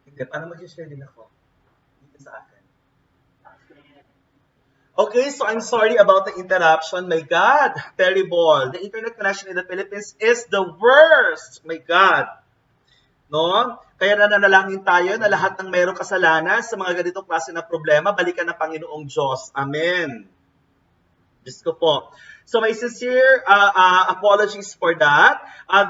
Hindi, para mag-share din ako. Dito sa akin. Okay, so I'm sorry about the interruption. My God, terrible. The internet connection in the Philippines is the worst. My God. No? Kaya nananalangin tayo na lahat ng mayroong kasalanan sa mga ganitong klase na problema, balikan ng Panginoong Diyos. Amen. Diyos ko po. So my sincere apologies for that.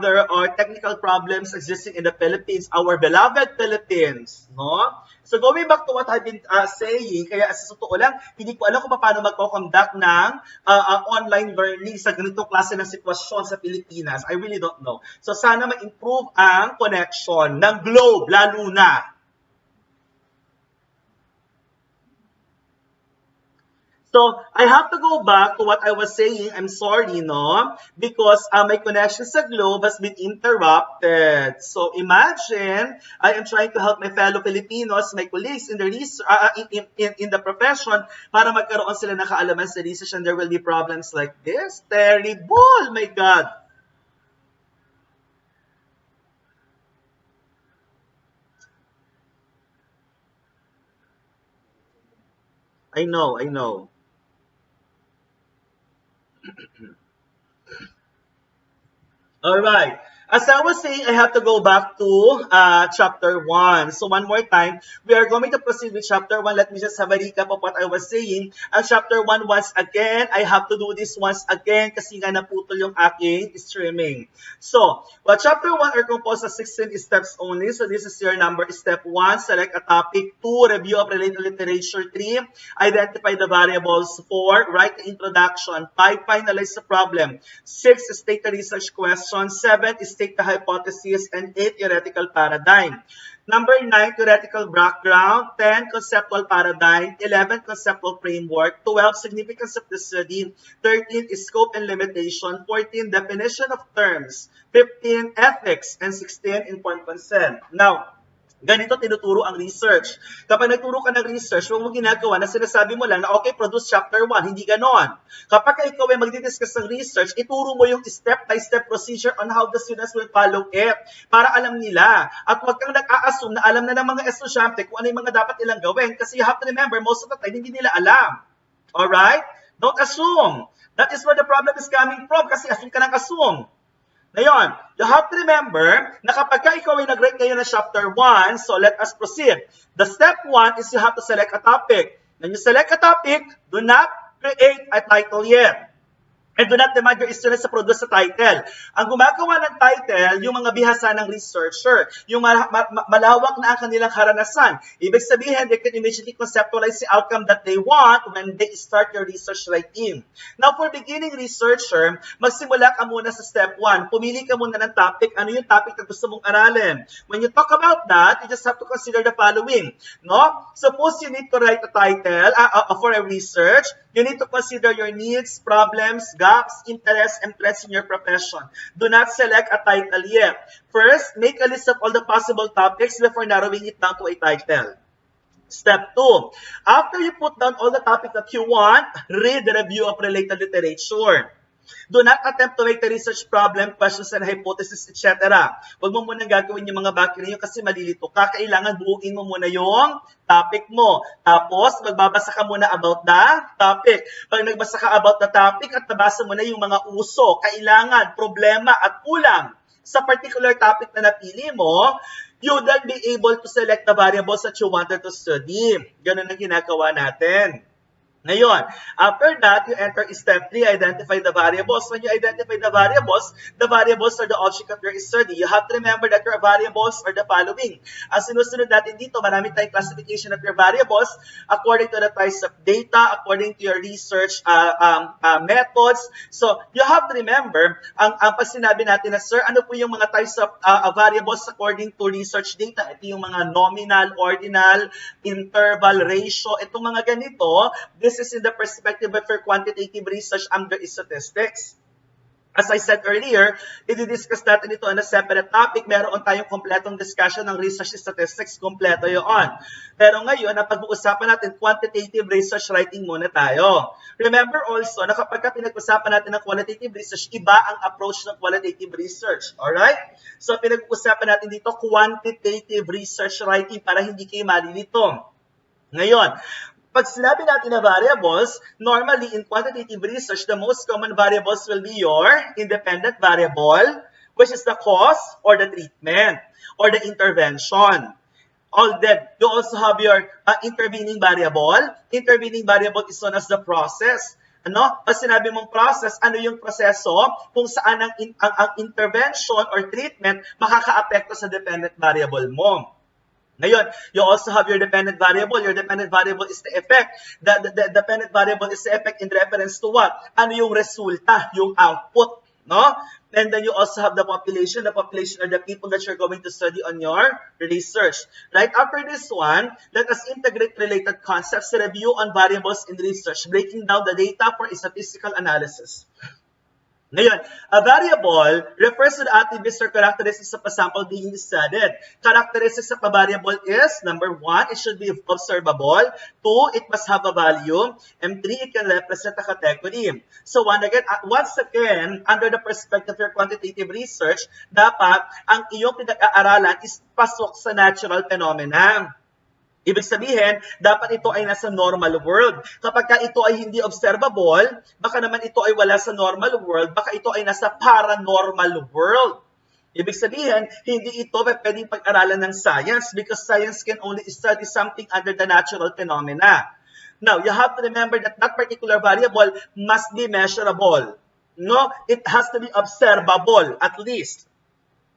There are technical problems existing in the Philippines, our beloved Philippines. No? So going back to what I've been saying, kaya sa totoo lang, hindi ko alam kung paano magko-conduct ng online learning sa ganitong klase ng sitwasyon sa Pilipinas. I really don't know. So sana ma-improve ang connection ng globe, lalo na. So, I have to go back to what I was saying. I'm sorry, no? Because my connection sa globe has been interrupted. So, imagine, I am trying to help my fellow Filipinos, my colleagues in the in the profession para magkaroon sila ng kaalaman sa research and there will be problems like this. Terrible! My God! I know, I know. All right. As I was saying, I have to go back to chapter 1. So one more time, we are going to proceed with chapter 1. Let me just have a recap of what I was saying. Ang chapter 1 once again, I have to do this once again kasi nga naputol yung aking streaming. So, well, chapter 1 are composed of 16 steps only. So this is your number. Step 1, select a topic. 2, review of related literature. 3, identify the variables. 4, write the introduction. 5, finalize the problem. 6, state the research question. 7, state the hypothesis. And 8, theoretical paradigm. Number 9, theoretical background. 10, conceptual paradigm. 11, conceptual framework. 12, significance of the study. 13, scope and limitation. 14, definition of terms. 15, ethics. And 16, informed consent. Now, ganito tinuturo ang research. Kapag nagturo ka ng research, huwag mo ginagawa na sinasabi mo lang na okay, produce chapter 1. Hindi ganon. Kapag ikaw ay magdidiscuss ng research, ituro mo yung step-by-step procedure on how the students will follow it para alam nila. At huwag kang nag-a-assume na alam na ng mga estudyante kung ano yung mga dapat nilang gawin kasi you have to remember, most of the time, hindi nila alam. Alright? Don't assume. That is where the problem is coming from kasi assume ka ng assume. Ngayon, you have to remember na kapag ikaw ay nag-rate ngayon ng chapter 1, so let us proceed. The step 1 is you have to select a topic. When you select a topic, do not create a title yet. And do not demand your students to produce a title. Ang gumagawa ng title, yung mga bihasa ng researcher, yung malawak na ang kanilang karanasan. Ibig sabihin, they can immediately conceptualize the outcome that they want when they start your research writing. Now, for beginning researcher, magsimula ka muna sa step 1. Pumili ka muna ng topic. Ano yung topic na gusto mong aralin? When you talk about that, you just have to consider the following. No? Suppose you need to write a title for a research. You need to consider your needs, problems, gaps, interests, and threats in your profession. Do not select a title yet. First, make a list of all the possible topics before narrowing it down to a title. Step 2, after you put down all the topics that you want, read the review of related literature. Do not attempt to make the research problem, questions, and hypothesis, etc. Huwag mo munang gagawin yung mga bakit ninyo kasi malilito ka. Kailangan buuin mo muna yung topic mo. Tapos, magbabasa ka muna about the topic. Pag nagbasa ka about the topic at nabasa mo na yung mga uso, kailangan, problema, at kulang sa particular topic na napili mo, you then be able to select the variables that you wanted to study. Ganun ang ginagawa natin. Ngayon, after that, you enter step 3, identify the variables. When you identify the variables are the object of your study. You have to remember that your variables are the following. Ang sinusunod natin dito, marami tayong classification of your variables according to the types of data, according to your research methods. So, you have to remember, pag sinabi natin na, sir, ano po yung mga types of variables according to research data? Ito yung mga nominal, ordinal, interval, ratio. Itong mga ganito, this is in the perspective of your quantitative research under statistics. As I said earlier, i-discuss natin ito on a separate topic. Meron tayong kompletong discussion ng research statistics, kompleto yun. Pero ngayon, ang pag-uusapan natin, quantitative research writing muna tayo. Remember also, na kapag pinag-usapan natin ng qualitative research, iba ang approach ng qualitative research. Alright? So, pinag-usapan natin dito, quantitative research writing para hindi kayo malilito. Ngayon, pag sinabi natin na variables, normally in quantitative research, the most common variables will be your independent variable, which is the cause or the treatment or the intervention. All that. You also have your intervening variable. Intervening variable is known as the process. Ano? Pag sinabi mong process, ano yung proseso kung saan ang intervention or treatment makaka-apekto sa dependent variable mo. Ngayon, you also have your dependent variable. Your dependent variable is the effect. The dependent variable is the effect in reference to what? Ano yung resulta, yung output, no? And then you also have the population. The population are the people that you're going to study on your research. Right after this one, let us integrate related concepts to review on variables in research, breaking down the data for a statistical analysis. Ngayon, a variable refers to the attributes or characteristics of a sample being studied. Characteristics of a variable is, number 1, it should be observable. 2, it must have a value. And 3, it can represent a category. So once again, under the perspective of your quantitative research, dapat ang iyong pinag-aaralan is pasok sa natural phenomena. Ibig sabihin, dapat ito ay nasa normal world. Kapag ito ay hindi observable, baka naman ito ay wala sa normal world, baka ito ay nasa paranormal world. Ibig sabihin, hindi ito pwedeng pag-aralan ng science because science can only study something under the natural phenomena. Now, you have to remember that that particular variable must be measurable. No, it has to be observable at least.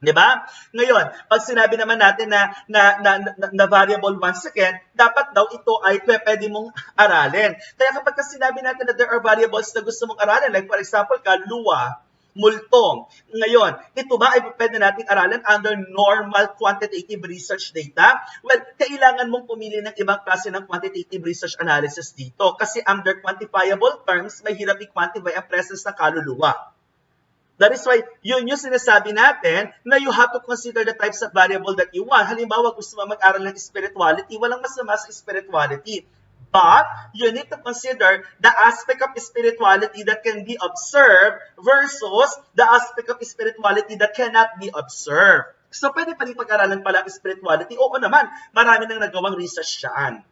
Diba? Ngayon, pag sinabi naman natin na variable once again, dapat daw ito ay pwede mong aralin. Kaya kapag sinabi natin na there are variables na gusto mong aralin, like for example, luwa, multo. Ngayon, ito ba ay pwede natin aralin under normal quantitative research data? Well, kailangan mong pumili ng ibang klase ng quantitative research analysis dito. Kasi under quantifiable terms, mahirap i-quantify ang presence ng kaluluwa. That is why, yun yung sinasabi natin na you have to consider the types of variable that you want. Halimbawa, gusto mo mag-aral ng spirituality, walang masama sa spirituality. But, you need to consider the aspect of spirituality that can be observed versus the aspect of spirituality that cannot be observed. So, pwede pa rin pag-aralan pala ang spirituality? Oo naman, marami nang nagawang research siyaan.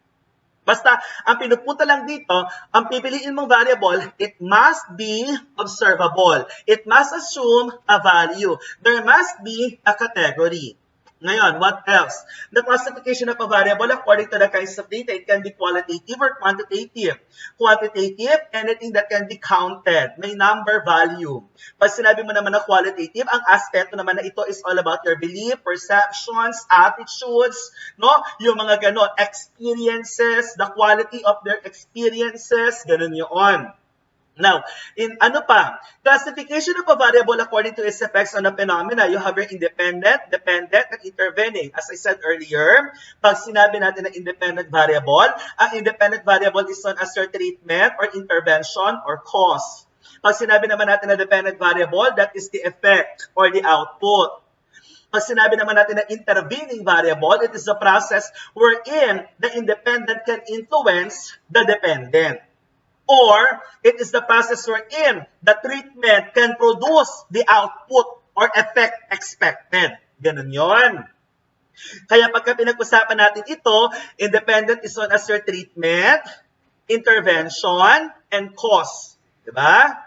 Basta, ang pinupunta lang dito, ang pipiliin mong variable, it must be observable. It must assume a value. There must be a category. Ngayon, what else? The classification of a variable according to the kinds of data, it can be qualitative or quantitative. Quantitative, anything that can be counted. May number value. Pag sinabi mo naman na qualitative, ang aspekto naman na ito is all about your belief, perceptions, attitudes, no? Yung mga ganon, experiences, the quality of their experiences, ganon yun. Now, in classification of a variable according to its effects on a phenomena, you have your independent, dependent, and intervening. As I said earlier, pag sinabi natin na independent variable, ang independent variable is known as your treatment or intervention or cause. Pag sinabi naman natin na dependent variable, that is the effect or the output. Pag sinabi naman natin na intervening variable, it is the process wherein the independent can influence the dependent. Or, it is the process wherein the treatment can produce the output or effect expected. Ganun yon. Kaya pagka pinag-usapan natin ito, independent is known as your treatment, intervention, and cause. Diba?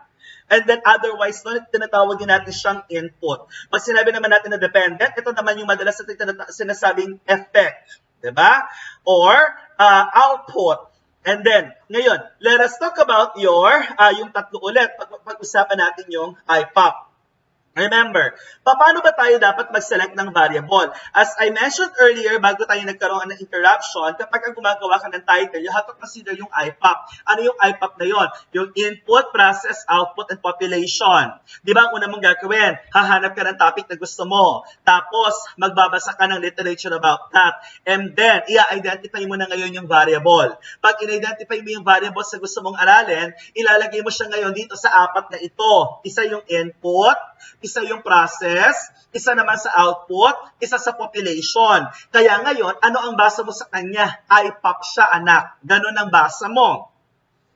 And then otherwise, tinatawag din natin siyang input. Pag sinabi naman natin na dependent, ito naman yung madalas natin sinasabing effect. Diba? Or output. And then, ngayon, let us talk about yung tatlo ulit. Pag-usapan natin yung IPOPA. Remember, paano ba tayo dapat mag-select ng variable? As I mentioned earlier, bago tayo nagkaroon ng interruption, kapag ang gumagawa ka ng title, you have to consider yung IPOP. Ano yung IPOP na yon? Yung input, process, output, and population. Di ba, ang una mong gagawin, hahanap ka ng topic na gusto mo. Tapos, magbabasa ka ng literature about that. And then, i-identify mo na ngayon yung variable. Pag in-identify mo yung variable sa gusto mong aralin, ilalagay mo siya ngayon dito sa apat na ito. Isa yung input, isa yung process, isa naman sa output, isa sa population. Kaya ngayon, ano ang basa mo sa kanya? IPOP siya, anak. Ganun ang basa mo.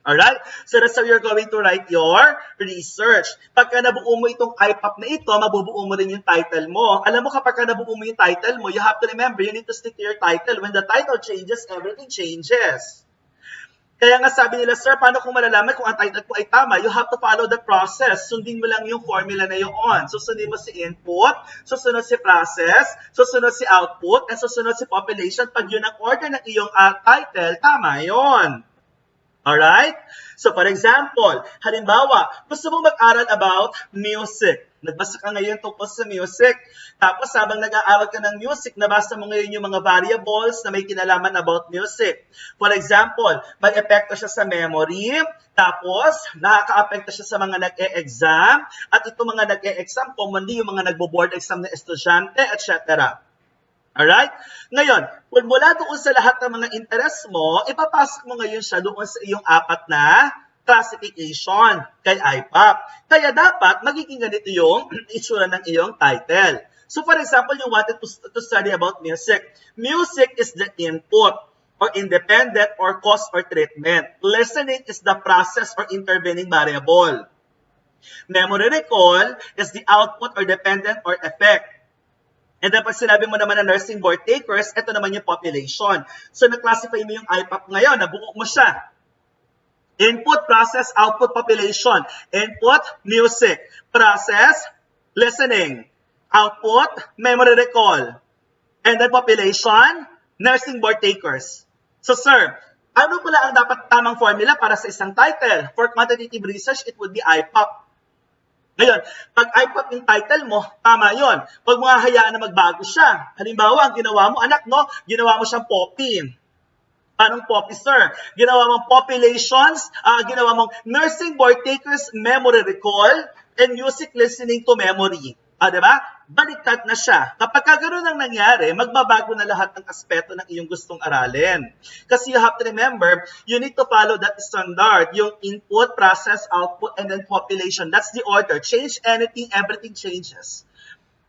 Alright? So that's how you're going to write your research. Pagka nabuo mo itong IPOP na ito, mabubuo mo rin yung title mo. Alam mo, kapag nabuo mo yung title mo, you have to remember, you need to stick to your title. When the title changes, everything changes. Kaya nga sabi nila, sir, paano kung malalaman kung ang title ko ay tama? You have to follow the process. Sundin mo lang yung formula na yun. Susundin mo si input, susunod si process, susunod si output, and susunod si population. Pag yun ang order ng iyong title, tama yun. Alright? So, for example, halimbawa, gusto mong mag-aral about music. Nagbasa ka ngayon tungkol sa music. Tapos, habang nag-aaral ka ng music, nabasa mo ngayon yung mga variables na may kinalaman about music. For example, may epekto siya sa memory, tapos, nakaka-apekto siya sa mga nag-e-exam, at itong mga nag-e-exam, commonly yung mga nagbo-board exam na estudyante, etc. Alright? Ngayon, kung mula doon sa lahat ng mga interest mo, ipapasok mo ngayon siya doon sa iyong apat na classification kay IPOP. Kaya dapat magiging ganito yung itsura ng iyong title. So for example, you wanted to study about music. Music is the input or independent or cause or treatment. Listening is the process or intervening variable. Memory recall is the output or dependent or effect. And then pag sinabi mo naman na nursing board takers, ito naman yung population. So na-classify mo yung IPOP ngayon, nabuo mo siya. Input, process, output, population. Input, music. Process, listening. Output, memory recall. And then population, nursing board takers. So sir, ano pala ang dapat tamang formula para sa isang title? For quantitative research, it would be IPOP. Ngayon, pag IPOP yung title mo, tama yun. Pag mo hahayaan na magbago siya, halimbawa, ang ginawa mo, anak, no? Ginawa mo siyang poppy. Anong poppy, sir? Ginawa mong populations, ginawa mong nursing board takers, memory recall, and music listening to memory. Diba? Baliktad na siya. Kapag gano'n ang nangyari, magbabago na lahat ng aspeto ng iyong gustong aralin. Kasi you have to remember, you need to follow that standard. Yung input, process, output, and then population. That's the order. Change anything, everything changes.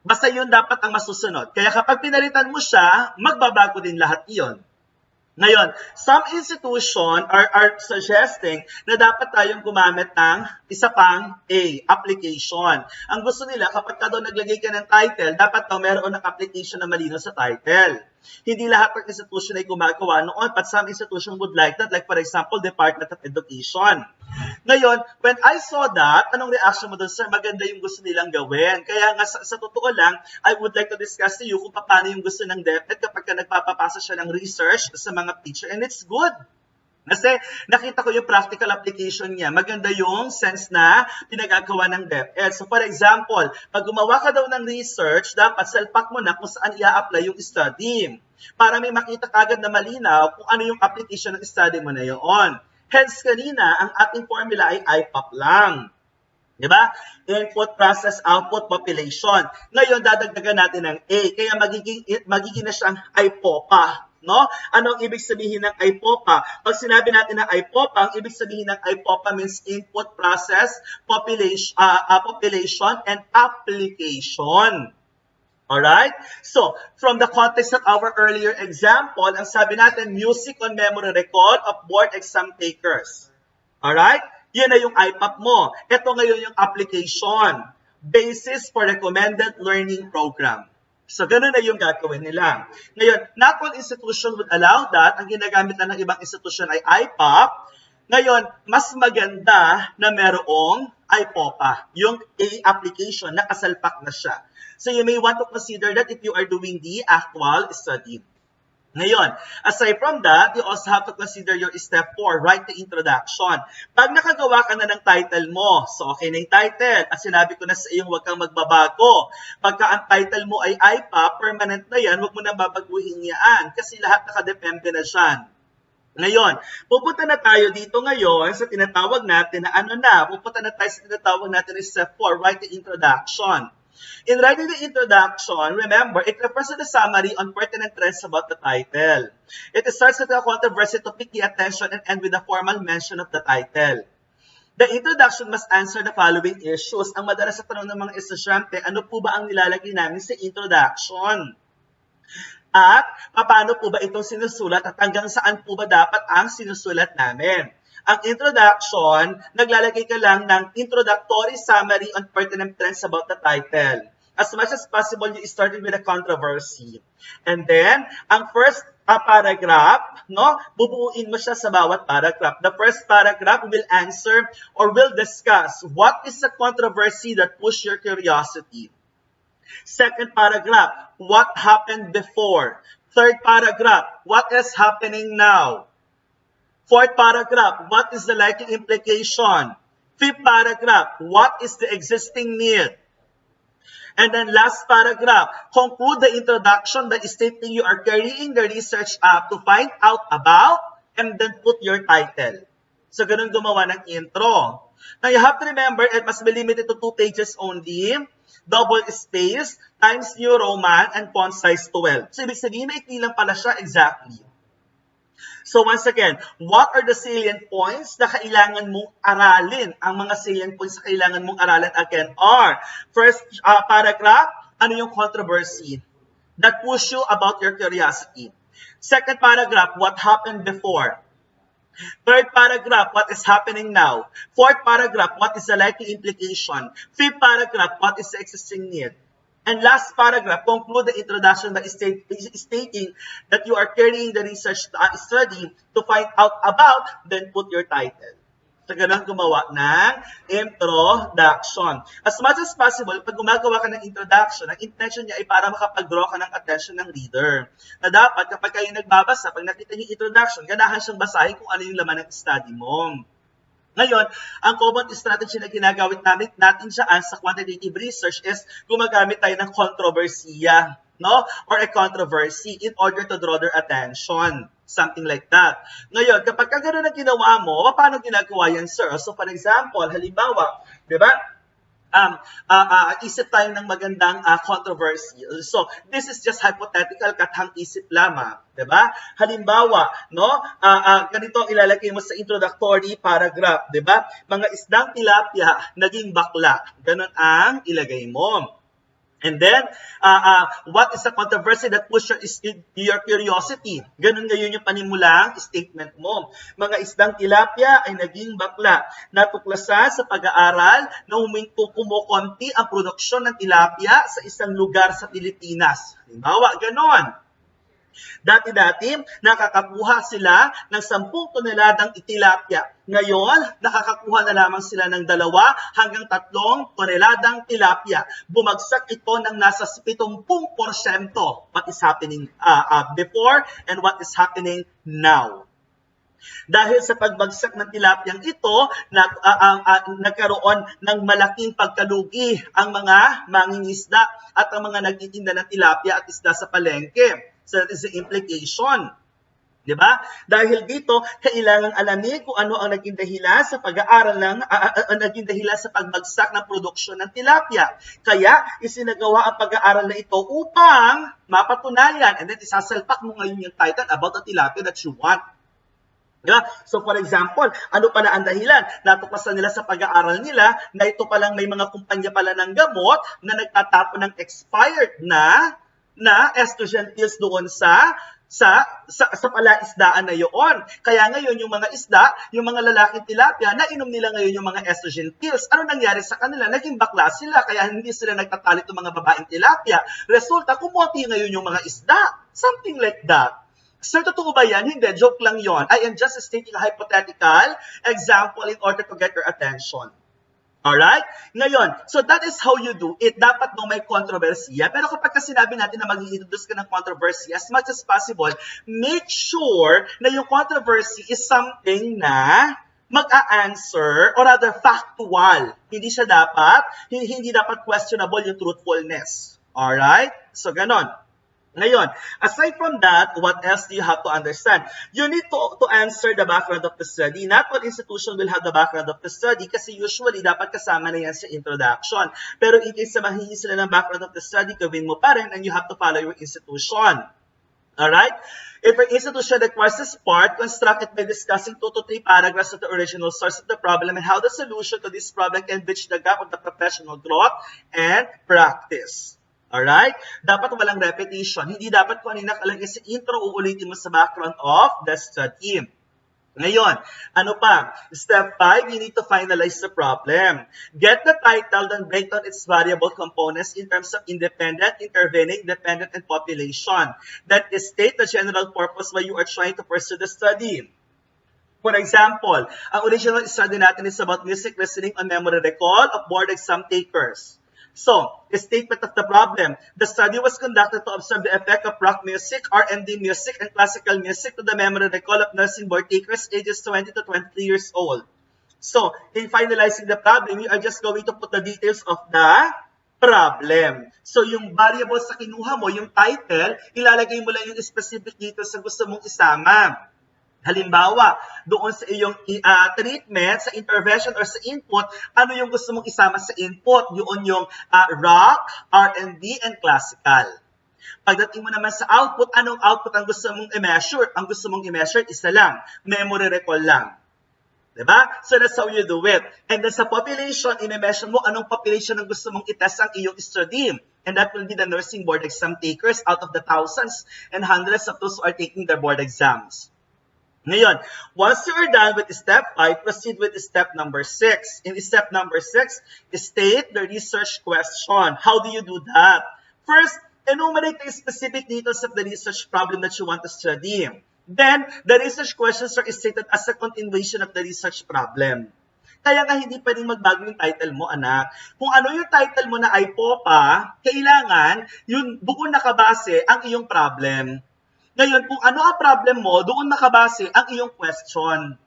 Basta yun dapat ang masusunod. Kaya kapag pinalitan mo siya, magbabago din lahat iyon. Ngayon, some institution are suggesting na dapat tayong gumamit ng isa pang A, application. Ang gusto nila, kapag ka daw naglagay ka ng title, dapat daw meron ng application na malino sa title. Hindi lahat ng institution ay gumagawa noon, but some institution would like that, like for example, Department of Education. Ngayon, when I saw that, anong reaction mo doon, sir? Maganda yung gusto nilang gawin. Kaya nga, sa totoo lang, I would like to discuss to you kung paano yung gusto ng DepEd kapag ka nagpapapasa siya ng research sa mga teacher. And it's good. Kasi nakita ko yung practical application niya. Maganda yung sense na pinagagawa ng DepEd. So for example, pag gumawa ka daw ng research, dapat salpak mo na kung saan i-apply yung study. Para may makita kagad na malinaw kung ano yung application ng study mo na yun. Hence, kanina, ang ating formula ay IPOP lang. Diba? Input, process, output, population. Ngayon, dadagdagan natin ng A. Kaya magiging na siyang IPOPA. No? Ano ang ibig sabihin ng IPOPA? Pag sinabi natin ng IPOPA, ang ibig sabihin ng IPOPA means input, process, population, and application. Alright? So, from the context of our earlier example, ang sabi natin, music on memory recall of board exam takers. Alright? Yan na yung IPOP mo. Ito ngayon yung application. Basis for recommended learning program. So, ganun na yung gagawin nila. Ngayon, not all institution would allow that. Ang ginagamit na ng ibang institution ay IPOP. Ngayon, mas maganda na merong IPOPA, yung A application, nakasalpak na siya. So you may want to consider that if you are doing the actual study. Ngayon, aside from that, you also have to consider your step 4, write the introduction. Pag nakagawa ka na ng title mo, so okay na yung title, at sinabi ko na sa iyo, huwag kang magbabago. Pagka ang title mo ay IPA, permanent na yan, huwag mo na babaguhin yan, kasi lahat nakadepende na dyan. Ngayon, pupunta na tayo dito ngayon sa tinatawag natin na pupunta na tayo sa tinatawag natin na step 4, write the introduction. In writing the introduction, remember, it refers to the summary on pertinent trends about the title. It starts with a controversy to pick the attention and end with a formal mention of the title. The introduction must answer the following issues. Ang madalas sa tanong ng mga estudyante, ano po ba ang nilalagay namin sa introduction? At paano po ba itong sinusulat at hanggang saan po ba dapat ang sinusulat namin? Ang introduction, naglalagay ka lang ng introductory summary on pertinent trends about the title. As much as possible, you started with a controversy. And then, ang first paragraph, bubuuin mo siya sa bawat paragraph. The first paragraph will answer or will discuss what is the controversy that pushed your curiosity. Second paragraph, what happened before? Third paragraph, what is happening now? Fourth paragraph, what is the likely implication? Fifth paragraph, what is the existing need? And then last paragraph, conclude the introduction by stating you are carrying the research up to find out about and then put your title. So, ganun gumawa ng intro. Now, you have to remember, it must be limited to 2 pages only, double space, Times New Roman, and font size 12. So, ibig sabihin, maikli lang pala siya exactly. So once again, what are the salient points na kailangan mong aralin? Ang mga salient points na kailangan mong aralin again are, first paragraph, ano yung controversy that push you about your curiosity? Second paragraph, what happened before? Third paragraph, what is happening now? Fourth paragraph, what is the likely implication? Fifth paragraph, what is the existing need? And last paragraph, conclude the introduction by stating that you are carrying the research study to find out about, then put your title. So, ganun gumawa ng introduction. As much as possible, pag gumagawa ka ng introduction, ang intention niya ay para makapag-draw ka ng attention ng reader. Na dapat, kapag kayo nagbabasa, pag nakita niyo yung introduction, ganahan siyang basahin kung ano yung laman ng study mo. Ngayon, ang common strategy na ginagamit natin dyan sa quantitative research is gumagamit tayo ng kontrobersiya, or a controversy in order to draw their attention. Something like that. Ngayon, kapag gano'n na ginawa mo, paano ginagawa yan, sir? So, for example, halimbawa, di ba? Isip tayo ng magandang controversy. So, this is just hypothetical, kathang isip lamang. Diba? Halimbawa, ganito ang ilalagay mo sa introductory paragraph. Diba? Mga isdang tilapia, naging bakla. Ganon ang ilagay mo. And then, what is the controversy that pushed your curiosity? Ganun ngayon yung panimulang statement mo. Mga isdang tilapia ay naging bakla. Natuklasan sa pag-aaral na kumukonti ang produksyon ng tilapia sa isang lugar sa Pilipinas. Halimbawa, ganon. Dati-dati, nakakakuha sila ng 10 toneladang tilapia. Ngayon, nakakakuha na lamang sila ng 2 hanggang 3 toneladang tilapia. Bumagsak ito ng nasa 70%. What is happening before and what is happening now. Dahil sa pagbagsak ng tilapyang ito, nagkaroon ng malaking pagkalugi ang mga mangingisda at ang mga nagtitinda ng tilapia at isda sa palengke. So that is the implication. Diba? Dahil dito, kailangan alamin kung ano ang naging dahilan sa pag-aaral naging dahilan sa pagbagsak ng produksyon ng tilapia. Kaya, isinagawa ang pag-aaral na ito upang mapatunayan. And then, isasalpak mo ngayon yung title about the tilapia that you want. Diba? So, for example, ano pala ang dahilan? Natuklasan nila sa pag-aaral nila na ito palang may mga kumpanya pala ng gamot na nagtatapon ng expired na estrogen pills doon sa palaisdaan na yun. Kaya ngayon yung mga isda, yung mga lalaking tilapia, nainom nila ngayon yung mga estrogen pills. Ano nangyari sa kanila? Naging bakla sila, kaya hindi sila nagtatalit ng mga babaeng tilapia. Resulta, kumonti ngayon yung mga isda. Something like that. Sir, totoo ba yan? Hindi, joke lang yon. I am just stating a hypothetical example in order to get your attention. Alright? Ngayon, so that is how you do it. Dapat no may kontrobersiya. Pero kapag sinabi natin na mag-i-introduce ka ng controversy, as much as possible, make sure na yung controversy is something na mag-a-answer or rather factual. Hindi dapat questionable yung truthfulness. Alright? So, ganon. Ngayon, aside from that, what else do you have to understand? You need to answer the background of the study. Not all institution will have the background of the study kasi usually dapat kasama na yan sa introduction. Pero in case na mahingi sila ng background of the study, gawin mo pa rin and you have to follow your institution. Alright? If your institution requires this part, construct it by discussing 2 to 3 paragraphs of the original source of the problem and how the solution to this problem can bridge the gap of the professional growth and practice. Alright? Dapat walang repetition. Hindi dapat kung ano yung nakalagay sa intro, uulitin mo sa background of the study. Ngayon, ano pa? Step 5, you need to finalize the problem. Get the title, then break down its variable components in terms of independent, intervening, dependent, and population. That is, state the general purpose why you are trying to pursue the study. For example, ang original study natin is about music listening on memory recall of board exam takers. So, the statement of the problem. The study was conducted to observe the effect of rock music, R&B music, and classical music to the memory recall of nursing board takers ages 20 to 23 years old. So, in finalizing the problem, you are just going to put the details of the problem. So, yung variables sa kinuha mo, yung title, ilalagay mo lang yung specific details sa gusto mong isama. Halimbawa, doon sa iyong treatment, sa intervention or sa input, ano yung gusto mong isama sa input? Yun yung rock, R&B, and classical. Pagdating mo naman sa output, anong output ang gusto mong i-measure? Ang gusto mong i-measure, isa lang. Memory recall lang. Diba? So that's how you do it. And then sa population, i-measure mo anong population ang gusto mong itest ang iyong study. And that will be the nursing board exam takers out of the thousands and hundreds of those who are taking their board exams. Ngayon, once you are done with step 5, proceed with step number 6. In step number 6, state the research question. How do you do that? First, enumerate the specific details of the research problem that you want to study. Then, the research questions are stated as a continuation of the research problem. Kaya nga hindi pwedeng magbago yung title mo, anak. Kung ano yung title mo na IPOPA, kailangan yun doon nakabase ang iyong problem. Ngayon, kung ano ang problem mo, doon nakabase ang iyong question.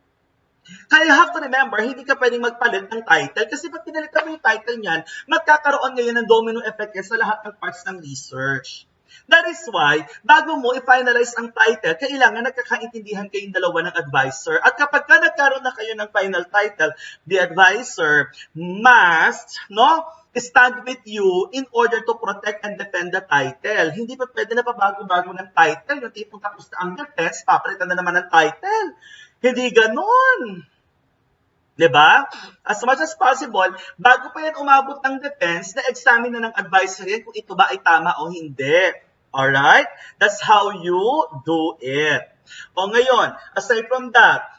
Kaya you have to remember, hindi ka pwedeng magpalit ng title kasi pag pinalitan mo yung title niyan, magkakaroon ngayon ng domino effect sa lahat ng parts ng research. That is why, bago mo i-finalize ang title, kailangan nagkakaintindihan kayong dalawa ng advisor. At kapag ka nagkaroon na kayo ng final title, the advisor must, stand with you in order to protect and defend the title. Hindi pa pwede na pabago-bago ng title. Yung tipong tapos na ang defense, papalitan na naman ng title. Hindi ganon. Diba? As much as possible, bago pa yan umabot ng defense, na-examine na ng advisor yan kung ito ba ay tama o hindi. Alright? That's how you do it. O ngayon, aside from that,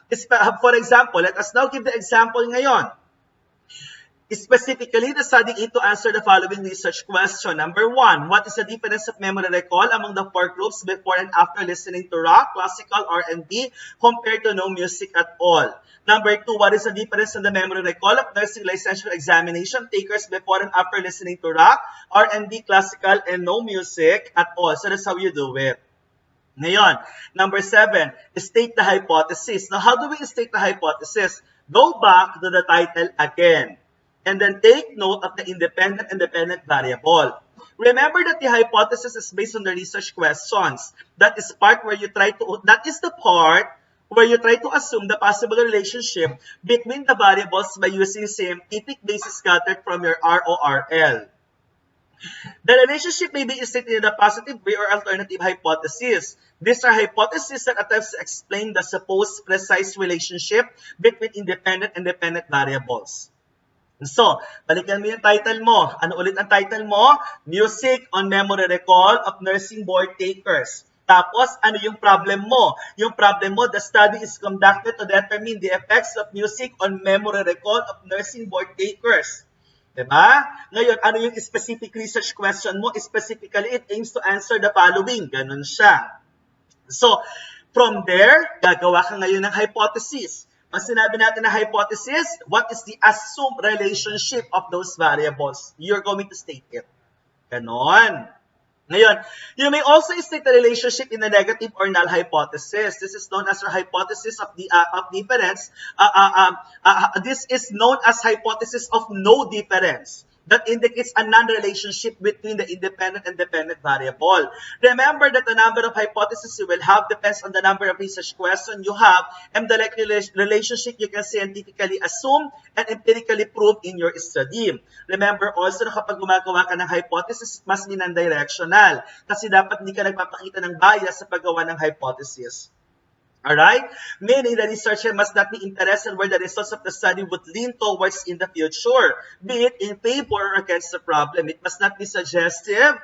for example, let us now give the example ngayon. Specifically, the study aim to answer the following research question. Number 1, what is the difference of memory recall among the 4 groups before and after listening to rock, classical, R&B compared to no music at all? Number 2, what is the difference in the memory recall of nursing licensure examination takers before and after listening to rock, R&B, classical, and no music at all? So that's how you do it. Ngayon, number 7, state the hypothesis. Now, how do we state the hypothesis? Go back to the title again. And then take note of the independent and dependent variable. Remember that the hypothesis is based on the research questions. That is the part where you try to assume the possible relationship between the variables by using scientific basis gathered from your RORL. The relationship may be stated in a positive way or alternative hypothesis. These are hypotheses that attempts to explain the supposed precise relationship between independent and dependent variables. So, balikan mo yung title mo. Ano ulit ang title mo? Music on Memory Recall of Nursing Board Takers. Tapos, ano yung problem mo? Yung problem mo, the study is conducted to determine the effects of music on memory recall of nursing board takers. Diba? Ngayon, ano yung specific research question mo? Specifically, it aims to answer the following. Ganun siya. So, from there, gagawa ka ngayon ng hypothesis. Pag sinabi natin na hypothesis, what is the assumed relationship of those variables? You're going to state it. Ganon. Ngayon, you may also state the relationship in a negative or null hypothesis. This is known as your hypothesis of the of difference. This is known as hypothesis of no difference. That indicates a non-relationship between the independent and dependent variable. Remember that the number of hypotheses you will have depends on the number of research questions you have and the likely relationship you can scientifically assume and empirically prove in your study. Remember also na kapag gumagawa ka ng hypothesis, it must be non-directional kasi dapat hindi ka nagpapakita ng bias sa paggawa ng hypothesis. Alright? Meaning the researcher must not be interested where the results of the study would lean towards in the future, be it in favor or against the problem. It must not be suggestive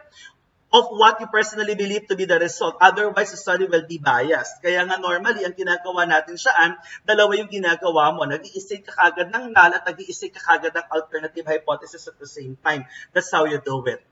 of what you personally believe to be the result. Otherwise, the study will be biased. Kaya nga normally, ang ginagawa natin siyaan, dalawa yung ginagawa mo. Nag-i-state ka kagad ng null at nag-i-state ka kagad ng alternative hypothesis at the same time. That's how you do it.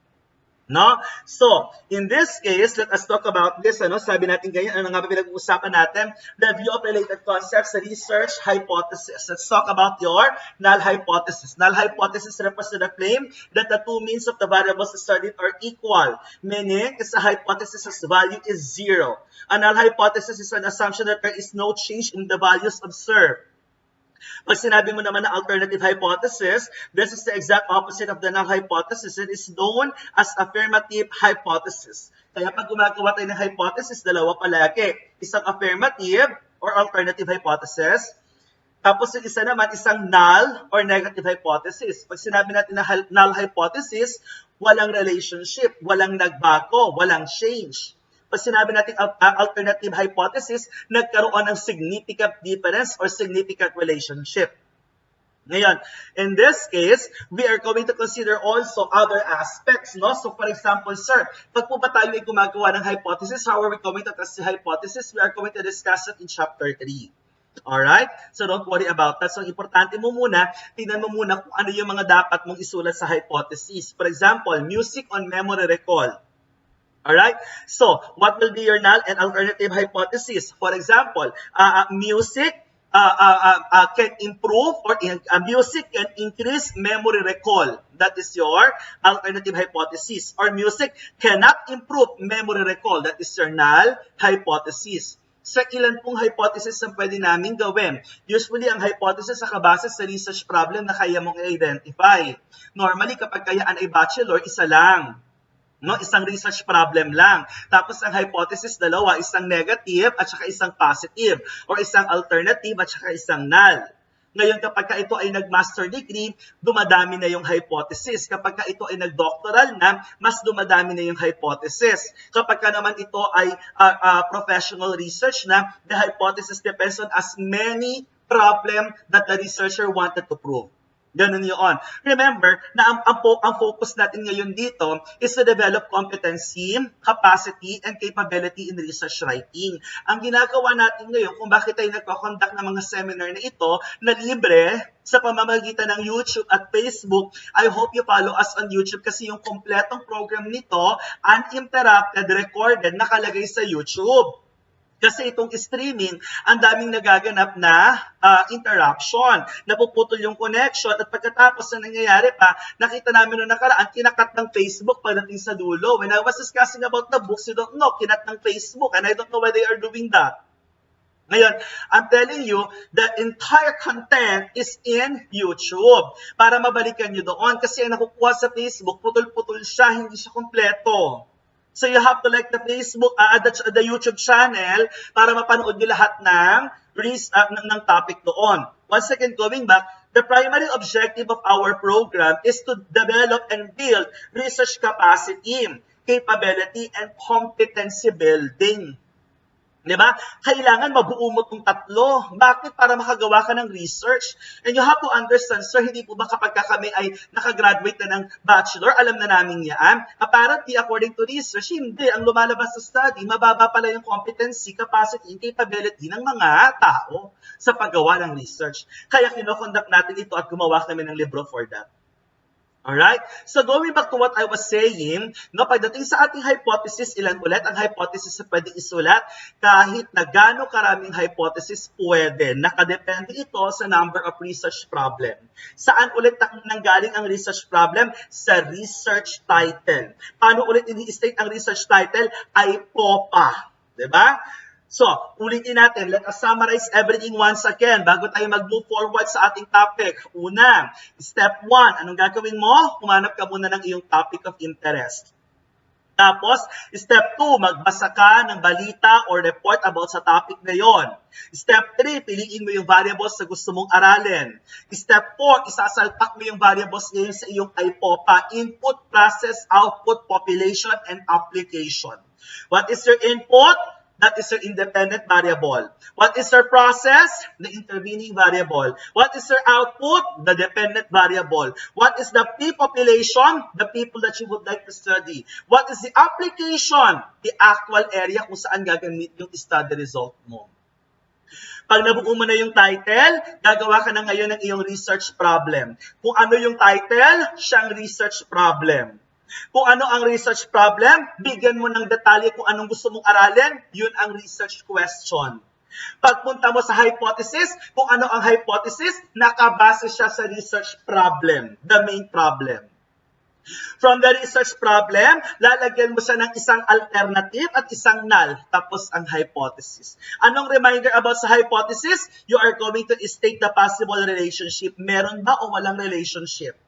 No? So, in this case, let us talk about this. Ano? Sabi natin ganyan, ano nga ba pinag-uusapan natin? Review of related concepts, research, hypothesis. Let's talk about your null hypothesis. Null hypothesis refers to the claim that the two means of the variables studied are equal, meaning it's a hypothesis whose value is 0. A null hypothesis is an assumption that there is no change in the values observed. Pag sinabi mo naman na alternative hypothesis, this is the exact opposite of the null hypothesis. It is known as affirmative hypothesis. Kaya pag gumagawa tayo ng hypothesis, dalawa palagi. Isang affirmative or alternative hypothesis. Tapos yung isa naman, isang null or negative hypothesis. Pag sinabi natin na null hypothesis, walang relationship, walang nagbago, walang change. Pag sinabi natin alternative hypothesis, nagkaroon ng significant difference or significant relationship. Ngayon, in this case, we are going to consider also other aspects. No? So for example, sir, pag po ba tayo ay gumagawa ng hypothesis, how are we going to test the hypothesis? We are going to discuss it in chapter 3. Alright? So don't worry about that. So importante mo muna, tingnan mo muna kung ano yung mga dapat mong isulat sa hypothesis. For example, music on memory recall. Alright? So, what will be your null and alternative hypothesis? For example, music can improve or music can increase memory recall. That is your alternative hypothesis. Or music cannot improve memory recall. That is your null hypothesis. Sa ilan pong hypothesis ang pwede namin gawin? Usually, ang hypothesis nakabase sa research problem na kaya mong i-identify. Normally, kapag kayaan ay bachelor, isa lang. No, isang research problem lang. Tapos ang hypothesis dalawa, isang negative at saka isang positive or isang alternative at saka isang null. Ngayon kapag ito ay nag-master degree, dumadami na yung hypothesis. Kapag ito ay nag-doctoral na, mas dumadami na yung hypothesis. Kapag naman ito ay professional research na, the hypothesis depends on as many problem that the researcher wanted to prove. Ganun yun. Remember na ang focus natin ngayon dito is to develop competency, capacity, and capability in research writing. Ang ginagawa natin ngayon kung bakit tayo nagko-conduct ng mga seminar na ito na libre sa pamamagitan ng YouTube at Facebook, I hope you follow us on YouTube kasi yung kompletong program nito, uninterrupted, recorded, nakalagay sa YouTube. Kasi itong streaming, ang daming nagaganap na interruption. Napuputol yung connection at pagkatapos na nangyayari pa, nakita namin noong nakaraan, kinakat ng Facebook pagdating sa dulo. When I was discussing about the books, you don't know, kinat ng Facebook and I don't know why they are doing that. Ngayon, I'm telling you, the entire content is in YouTube. Para mabalikan nyo doon. Kasi ang nakukuha sa Facebook, putol-putol siya, hindi siya kompleto. So you have to like the Facebook, the YouTube channel para mapanood nyo lahat ng topic doon. Once again, going back, the primary objective of our program is to develop and build research capacity, capability, and competency building. Diba? Kailangan mabuo mo itong tatlo. Bakit? Para makagawa ka ng research. And you have to understand, sir, hindi po ba kapag kami ay nakagraduate na ng bachelor, alam na namin yan? Apparently, according to research, hindi. Ang lumalabas sa study, mababa pala yung competency, capacity, and capability ng mga tao sa paggawa ng research. Kaya kinoconduct natin ito at gumawa kami ng libro for that. Alright? So going back to what I was saying, no, pagdating sa ating hypothesis, ilan ulit ang hypothesis na pwede isulat? Kahit na gaano karaming hypothesis pwede. Nakadepende ito sa number of research problem. Saan ulit nanggaling ang research problem? Sa research title. Paano ulit ini-state ang research title? IPOPA. Diba? So, ulitin natin. Let us summarize everything once again bago tayo mag-move forward sa ating topic. Una, step 1. Anong gagawin mo? Humanap ka muna ng iyong topic of interest. Tapos, step 2, magbasa ka ng balita or report about sa topic na yon. Step 3, piliin mo yung variables na gusto mong aralin. Step 4, isasalpak mo yung variables ngayon sa iyong IPOPA. Input, process, output, population, and application. What is your input? That is your independent variable. What is your process? The intervening variable. What is your output? The dependent variable. What is the P population? The people that you would like to study. What is the application? The actual area kung saan gagamit yung study result mo. Pag nabuo mo na yung title, gagawa ka na ngayon ng iyong research problem. Kung ano yung title, siyang research problem. Kung ano ang research problem, bigyan mo ng detalye kung anong gusto mong aralin, yun ang research question. Pagpunta mo sa hypothesis, kung ano ang hypothesis, nakabase siya sa research problem, the main problem. From the research problem, lalagyan mo siya ng isang alternative at isang null, tapos ang hypothesis. Anong reminder about sa hypothesis? You are going to state the possible relationship. Meron ba o walang relationship?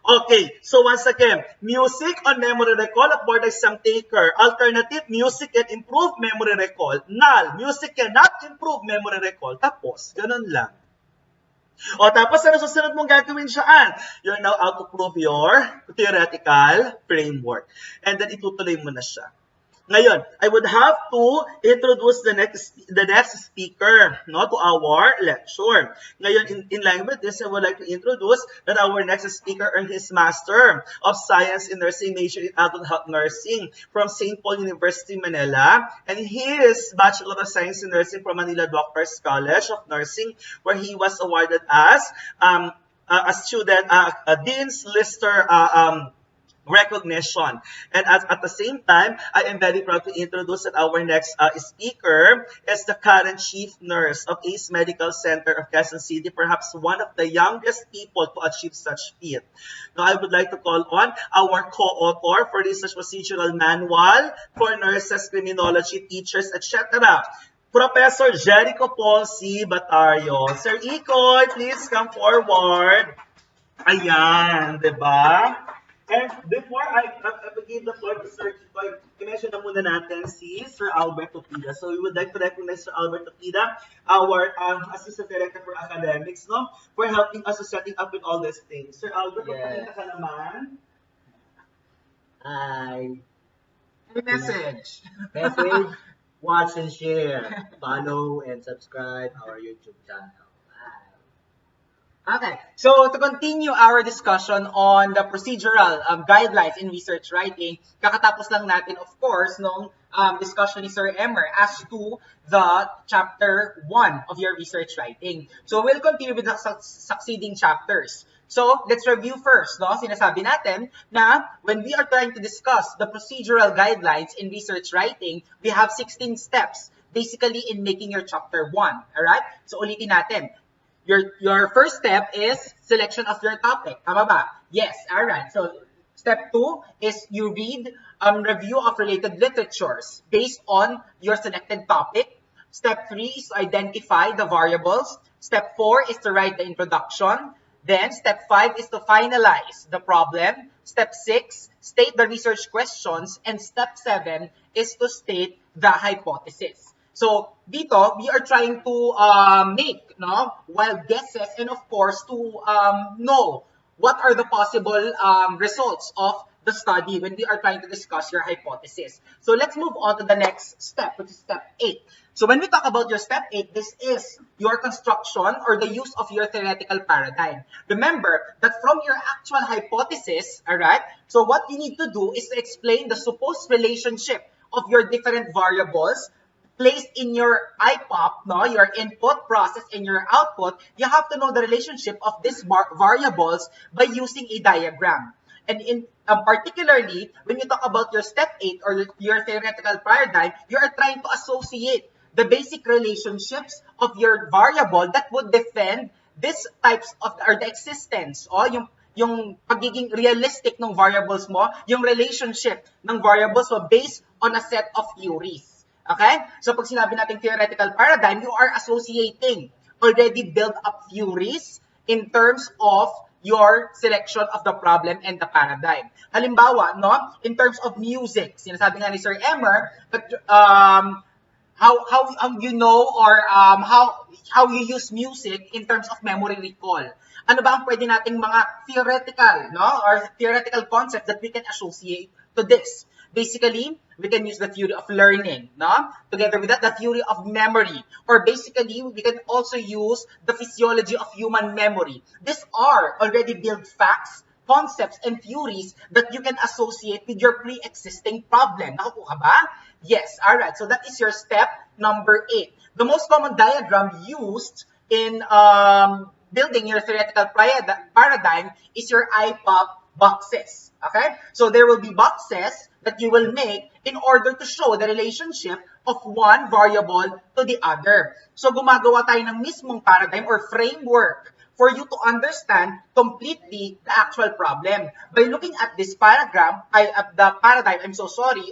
Okay, so once again, music on memory recall aboard exam taker. Alternative, music can improve memory recall. Null, music cannot improve memory recall. Tapos, ganun lang. O tapos, ano susunod mong gagawin siyaan? You're now out to prove your theoretical framework. And then, itutuloy mo na siya. Ngayon, I would have to introduce the next speaker, no, to our lecture. Ngayon, in line with this, I would like to introduce that our next speaker earned his Master of Science in Nursing, major in Adult Health Nursing from St. Paul University, Manila, and his Bachelor of Science in Nursing from Manila Doctors College of Nursing, where he was awarded as a student, Dean's Lister recognition. And at the same time, I am very proud to introduce that our next speaker is the current chief nurse of ACE Medical Center of Quezon City, perhaps one of the youngest people to achieve such feat. Now, I would like to call on our co-author for Research Procedural Manual for Nurses, Criminology, Teachers, etc., Professor Jericho Paul C. Batario. Sir Ikoy, please come forward. Ayan, diba? And before I give the floor to Sir Ikoy, i-mention na muna natin si Sir Albert Topida. So we would like to recognize Sir Albert Topida, our Assistant Director for Academics, no, for helping us to setting up with all these things. Sir Albert, magpakita ka naman. Hi. Any message? Message, watch and share. Follow and subscribe our YouTube channel. Okay, so to continue our discussion on the procedural guidelines in research writing, kakatapos lang natin, of course, nung discussion ni Sir Emmer as to the chapter 1 of your research writing. So we'll continue with the succeeding chapters. So let's review first, no? Sinasabi natin na when we are trying to discuss the procedural guidelines in research writing, we have 16 steps, basically in making your chapter 1, alright? So ulitin natin. Your first step is selection of your topic. Tama ba? Yes. All right. So step 2 is you read review of related literatures based on your selected topic. Step 3 is to identify the variables. Step 4 is to write the introduction. Then step 5 is to finalize the problem. Step 6, state the research questions. And step 7 is to state the hypothesis. So, dito, we are trying to make wild guesses and, of course, to know what are the possible results of the study when we are trying to discuss your hypothesis. So, let's move on to the next step, which is step 8. So, when we talk about your step 8, this is your construction or the use of your theoretical paradigm. Remember that from your actual hypothesis, alright, so what you need to do is to explain the supposed relationship of your different variables placed in your IPOP, no, your input, process, and your output, you have to know the relationship of these variables by using a diagram. And in particularly, when you talk about your step 8 or your theoretical paradigm, you are trying to associate the basic relationships of your variable that would defend these types of, or the existence, o yung pagiging realistic ng variables mo, yung relationship ng variables mo based on a set of theories. Okay? So pag sinabi natin theoretical paradigm, you are associating already built up theories in terms of your selection of the problem and the paradigm. Halimbawa, no, in terms of music, sinasabi nga ni Sir Emmer that how you know or how you use music in terms of memory recall. Ano ba ang pwede nating mga theoretical, no, or theoretical concepts that we can associate to this? Basically, we can use the theory of learning, no? Together with that, the theory of memory. Or basically, we can also use the physiology of human memory. These are already built facts, concepts, and theories that you can associate with your pre-existing problem. Nakukuha ba? Yes. Alright. So that is your step number 8. The most common diagram used in building your theoretical paradigm is your IPOP boxes. Okay? So there will be boxes that you will make in order to show the relationship of one variable to the other. So gumagawa tayo ng mismong paradigm or framework for you to understand completely the actual problem. By looking at this paradigm,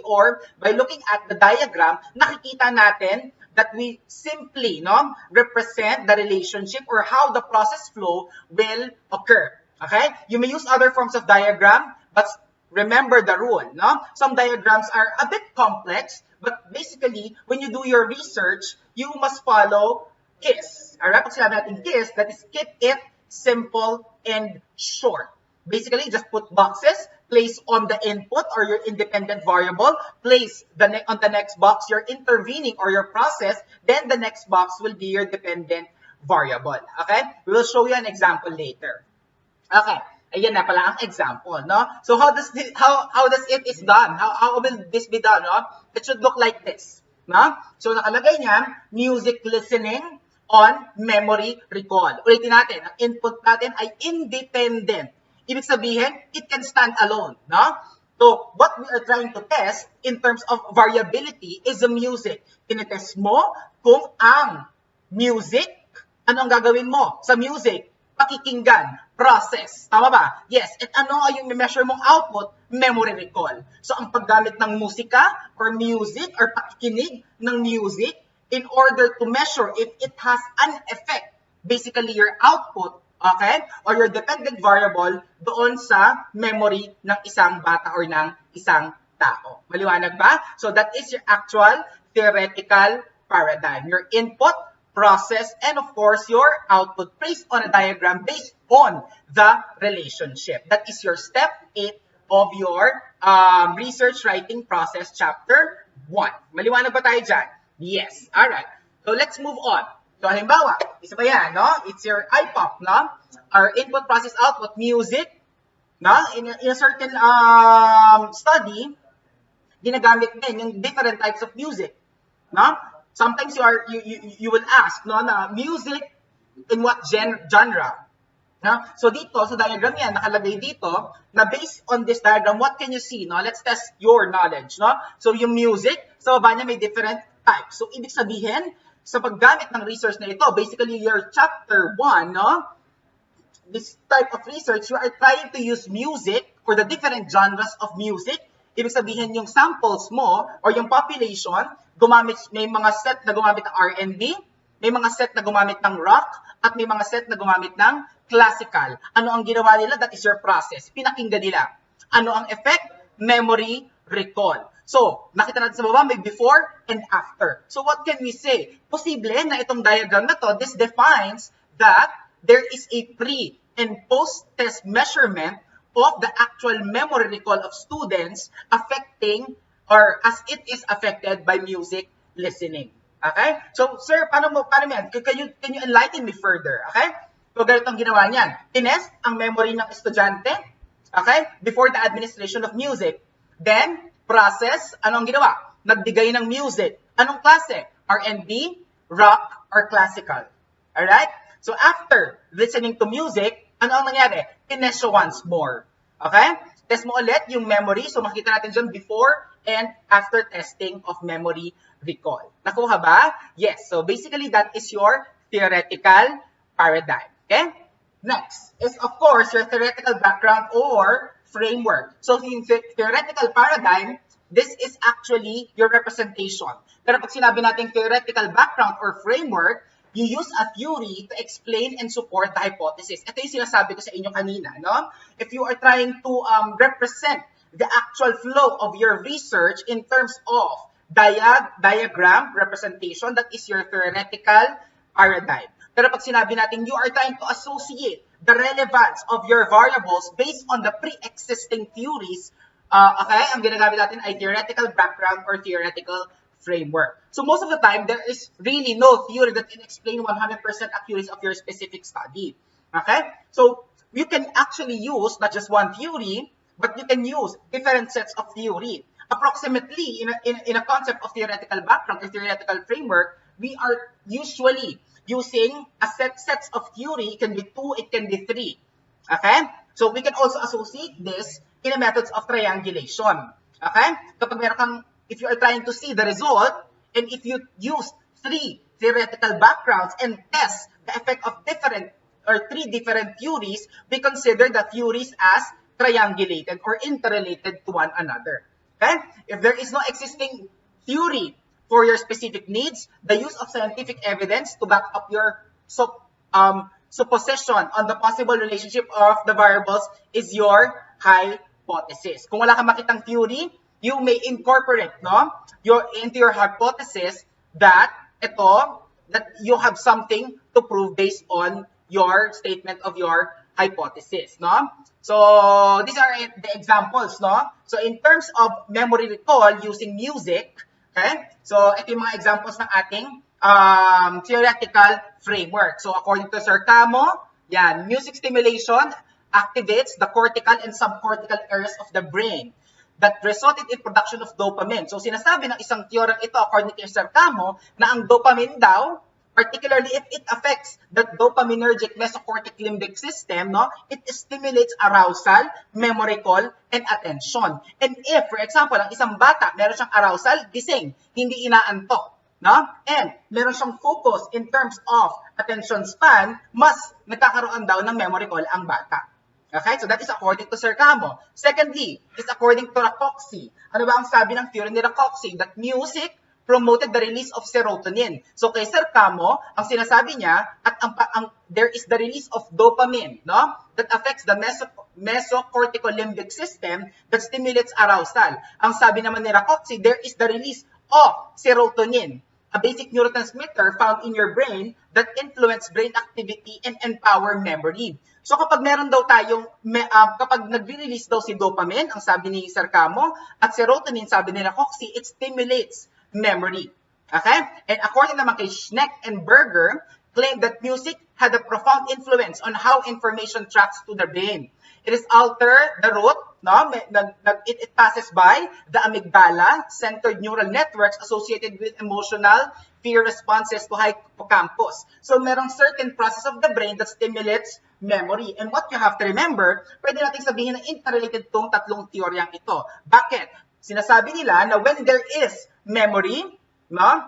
or by looking at the diagram, nakikita natin that we simply, no, represent the relationship or how the process flow will occur. Okay? You may use other forms of diagram, but remember the rule, no? Some diagrams are a bit complex, but basically, when you do your research, you must follow KISS. Alright? Pag sinabi natin KISS, that is keep it simple and short. Basically, just put boxes, place on the input or your independent variable, place on the next box your intervening or your process, then the next box will be your dependent variable. Okay? We will show you an example later. Okay. Ayan na pala ang example, no? So how does it is done? How will this be done, no? It should look like this, no? So nakalagay niya, music listening on memory recall. Ulitin natin, ang input natin ay independent. Ibig sabihin, it can stand alone, no? So what we are trying to test in terms of variability is the music. Tinetest mo kung ang music, ano ang gagawin mo sa music? Pakikinggan, process. Tama ba? Yes. At ano ay yung measure mong output? Memory recall. So, ang paggamit ng musika or music or pakikinig ng music in order to measure if it has an effect, basically your output, okay, or your dependent variable doon sa memory ng isang bata or ng isang tao. Maliwanag ba? So, that is your actual theoretical paradigm. Your input, process, and of course, your output based on a diagram based on the relationship. That is your step 8 of your research writing process chapter 1. Maliwanag ba tayo dyan? Yes. Alright. So, let's move on. So, halimbawa, isa pa yan, no? It's your IPOP, no? Our input, process, output, music, no? In a certain study, ginagamit din yung different types of music, no? Sometimes you will ask, no, na music in what genre? No? So dito, sa diagram yan, nakalagay dito, na based on this diagram, what can you see? No? Let's test your knowledge. No? So yung music, sa baba niya may different types. So ibig sabihin, sa paggamit ng research na ito, basically your chapter 1, no? This type of research, you are trying to use music for the different genres of music. Ibig sabihin, yung samples mo or yung population, may mga set na gumamit ng R&B, may mga set na gumamit ng rock, at may mga set na gumamit ng classical. Ano ang ginawa nila? That is your process. Pinakinggan nila. Ano ang effect? Memory recall. So, nakita natin sa baba, may before and after. So, what can we say? Posible na itong diagram na to, this defines that there is a pre- and post-test measurement of the actual memory recall of students affecting or as it is affected by music listening. Okay? So, sir, paano yan? Can you enlighten me further? Okay? So, ganito ang ginawa niyan. Tinest ang memory ng estudyante, okay? Before the administration of music. Then, process, anong ginawa? Nagbigay ng music. Anong klase? R&B, rock, or classical. Alright? So after listening to music, ano ang nangyari? Tinest siya once more. Okay? Test mo ulit yung memory. So makita natin dyan before and after testing of memory recall. Nakuha ba? Yes. So basically that is your theoretical paradigm. Okay? Next is of course your theoretical background or framework. So in theoretical paradigm, this is actually your representation. Pero pag sinabi natin theoretical background or framework, you use a theory to explain and support the hypothesis. Ito yung sinasabi ko sa inyo kanina, no? If you are trying to represent the actual flow of your research in terms of diagram representation, that is your theoretical paradigm. Pero pag sinabi natin you are trying to associate the relevance of your variables based on the pre-existing theories, okay, ang ginagamit natin ay theoretical background or theoretical framework. So most of the time, there is really no theory that can explain 100% accuracy of your specific study. Okay? So you can actually use not just one theory, but you can use different sets of theory. Approximately, in a concept of theoretical background or theoretical framework, we are usually using a sets of theory. It can be 2, it can be 3. Okay? So we can also associate this in a methods of triangulation. Okay? Kapag meron kang if you are trying to see the result, and if you use 3 theoretical backgrounds and test the effect of 3 different theories, we consider the theories as triangulated or interrelated to one another. Okay? If there is no existing theory for your specific needs, the use of scientific evidence to back up your supposition on the possible relationship of the variables is your hypothesis. Kung wala kang makitang theory, you may incorporate into your hypothesis that you have something to prove based on your statement of your hypothesis. No? So these are the examples. No? So in terms of memory recall using music, okay? So ito yung mga examples ng ating theoretical framework. So according to Sir Camo, yan, music stimulation activates the cortical and subcortical areas of the brain that resulted in production of dopamine. So sinasabi ng isang theorem ito, according to Sir Camo, na ang dopamine daw, particularly if it affects the dopaminergic mesocortic limbic system, no, it stimulates arousal, memory recall, and attention. And if, for example, ang isang bata, meron siyang arousal, gising, hindi inaantok, no? And meron siyang focus in terms of attention span, mas nagkakaroon daw ng memory recall ang bata. Okay, so that is according to Sir Camo. Secondly, is according to Rakoczy. Ano ba ang sabi ng theory ni Rakoczy? That music promoted the release of serotonin. So kay Sir Camo, ang sinasabi niya, at there is the release of dopamine, no? That affects the mesocortical limbic system that stimulates arousal. Ang sabi naman ni Rakoczy, there is the release of serotonin, a basic neurotransmitter found in your brain that influence brain activity and empower memory. So kapag meron daw tayong, kapag nag-release daw si dopamine, ang sabi ni Sir Camo, at serotonin, sabi ni Rakoczy, it stimulates memory. Okay? And according naman kay Schneck and Berger, claimed that music had a profound influence on how information tracks to the brain. It is altered the route, no? It passes by the amygdala-centered neural networks associated with emotional fear responses to hippocampus. So, merong certain process of the brain that stimulates memory. And what you have to remember, pwede natin sabihin na interrelated tong tatlong teoryang ito. Bakit? Sinasabi nila na when there is memory, no?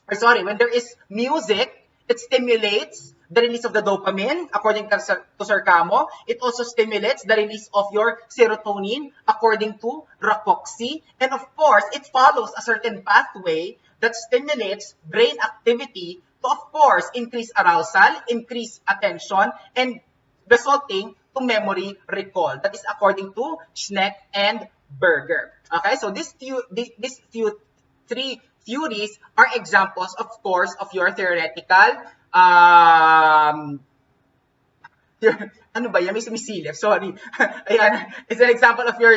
When there is music, it stimulates the release of the dopamine, according to Sir Camo. It also stimulates the release of your serotonin, according to Rakoczy. And of course, it follows a certain pathway that stimulates brain activity to, of course, increase arousal, increase attention, and resulting to memory recall. That is according to Schneck and Berger. Okay, so these three theories are examples, of course, of your theoretical ano ba yan? May sumisilip. Sorry. Ayan. It's an example of your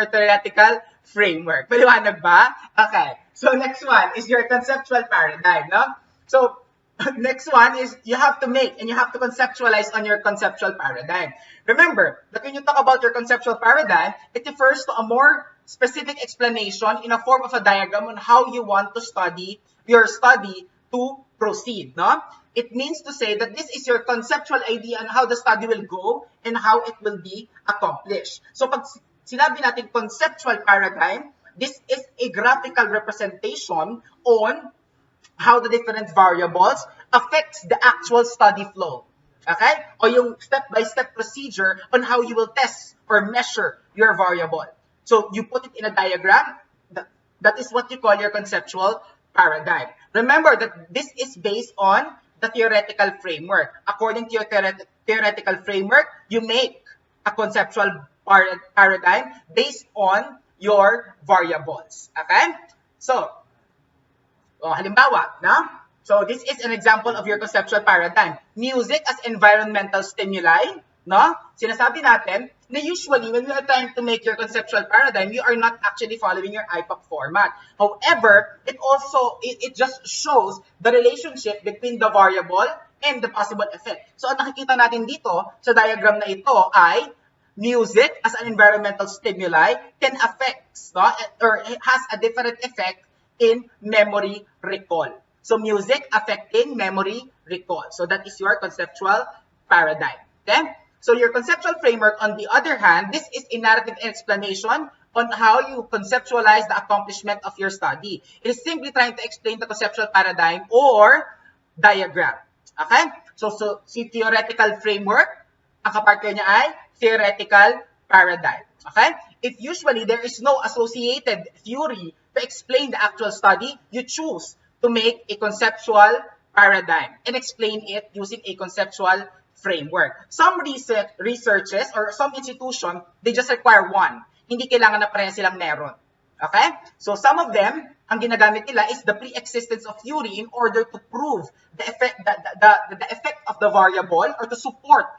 theoretical framework. Paliwanag ba? Okay. So, next one is your conceptual paradigm, no? So, next one is you have to make and you have to conceptualize on your conceptual paradigm. Remember that when you talk about your conceptual paradigm, it refers to a more specific explanation in a form of a diagram on how you want to study your study to proceed. No? It means to say that this is your conceptual idea on how the study will go and how it will be accomplished. So pag sinabi natin conceptual paradigm, this is a graphical representation on how the different variables affects the actual study flow. Okay? O yung step-by-step procedure on how you will test or measure your variable. So you put it in a diagram. That is what you call your conceptual paradigm. Remember that this is based on the theoretical framework. According to your theoretical framework, you make a conceptual paradigm based on your variables. Okay? So, halimbawa, na? So, this is an example of your conceptual paradigm. Music as environmental stimuli, no? Sinasabi natin na usually when we are trying to make your conceptual paradigm, you are not actually following your IPOPA format. However, it just shows the relationship between the variable and the possible effect. So, ang nakikita natin dito sa diagram na ito ay music as an environmental stimuli can affect, no? Or it has a different effect in memory recall. So music affecting memory recall. So that is your conceptual paradigm. Okay? So your conceptual framework, on the other hand, this is a narrative explanation on how you conceptualize the accomplishment of your study. It is simply trying to explain the conceptual paradigm or diagram. Okay? So si theoretical framework, ang kapartner niya ay theoretical paradigm. Okay? If usually there is no associated theory to explain the actual study, you choose to make a conceptual paradigm and explain it using a conceptual framework. Some researches or some institution, they just require one. Hindi kailangan na pareha silang meron. Okay? So some of them, ang ginagamit nila is the pre-existence of theory in order to prove the effect of the variable, or to support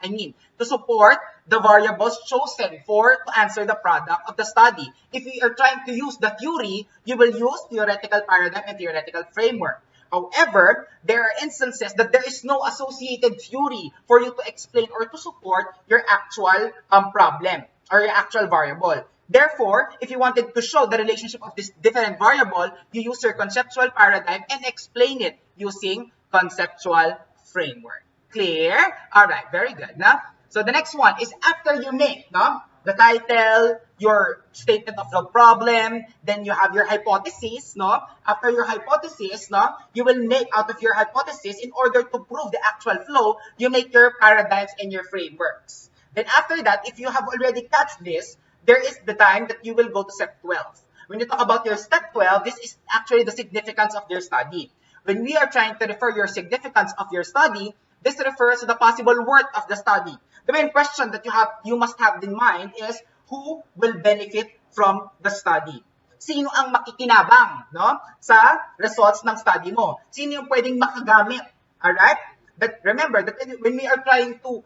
the variables chosen to answer the product of the study. If you are trying to use the theory, you will use theoretical paradigm and theoretical framework. However, there are instances that there is no associated theory for you to explain or to support your actual problem or your actual variable. Therefore, if you wanted to show the relationship of this different variable, you use your conceptual paradigm and explain it using conceptual framework. Clear? All right, very good. No? So the next one is after you make the title, your statement of the problem, then you have your hypothesis. No? After your hypothesis, you will make out of your hypothesis, in order to prove the actual flow, you make your paradigms and your frameworks. Then after that, if you have already catch this, there is the time that you will go to step 12. When you talk about your step 12, this is actually the significance of your study. When we are trying to refer your significance of your study, this refers to the possible worth of the study. The main question that you must have in mind is, who will benefit from the study? Sino ang makikinabang, no, sa results ng study mo? Sino yung pwedeng makagamit? Alright? But remember that when we are trying to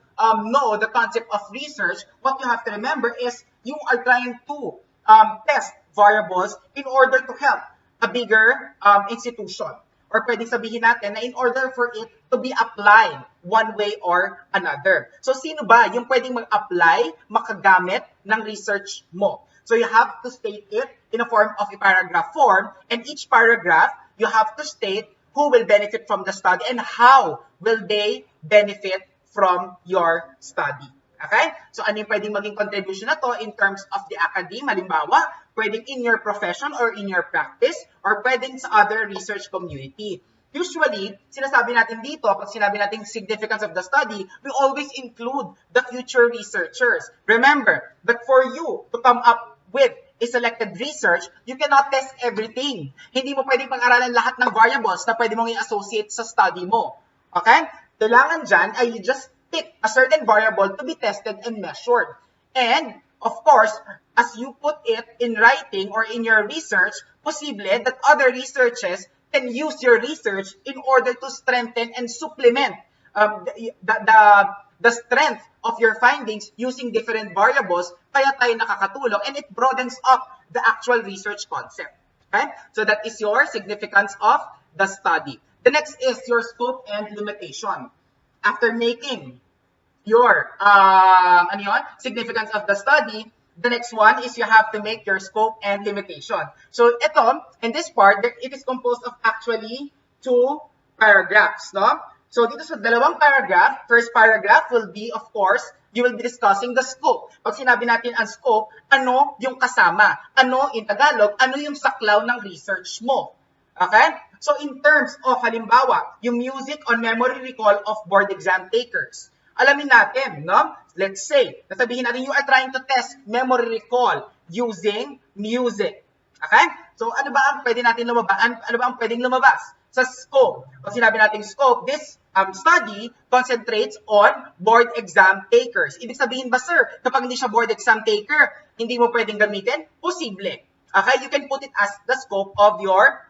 know the concept of research, what you have to remember is you are trying to test variables in order to help a bigger institution. Or pwedeng sabihin natin na in order for it to be applied one way or another. So sino ba yung pwedeng mag-apply, makagamit ng research mo? So you have to state it in a form of a paragraph form, and each paragraph, you have to state who will benefit from the study and how will they benefit from your study. Okay? So ano yung pwedeng maging contribution na to in terms of the academe? Halimbawa, pwedeng in your profession or in your practice, or pwedeng sa other research community. Usually, sinasabi natin dito, pag sinabi natin significance of the study, we always include the future researchers. Remember that for you to come up with a selected research, you cannot test everything. Hindi mo pwedeng pag-aralan lahat ng variables na pwede mong i-associate sa study mo. Okay? Kailangan dyan ay you just pick a certain variable to be tested and measured. And, of course, as you put it in writing or in your research, posible that other researchers can use your research in order to strengthen and supplement the strength of your findings using different variables, kaya tayo nakakatulong, and it broadens up the actual research concept. Okay? So that is your significance of the study. The next is your scope and limitation. After making your significance of the study, The next one is you have to make your scope and limitation. So ito, in this part, it is composed of actually 2 paragraphs, no? So dito sa dalawang paragraph, first paragraph will be, of course, you will be discussing the scope. Pag sinabi natin ang scope, ano yung kasama? Ano in Tagalog? Ano yung saklaw ng research mo? Okay? So in terms of, halimbawa, yung music on memory recall of board exam takers. Alamin natin, no? Let's say, nasabihin natin you are trying to test memory recall using music. Okay? So ano ba ang pwede natin lumabas? Ano ba ang pwedeng lumabas sa scope? Pag sinabi natin scope, this study concentrates on board exam takers. Ibig sabihin ba, sir, kapag hindi siya board exam taker, hindi mo pwedeng gamitin? Posible. Okay? You can put it as the scope of your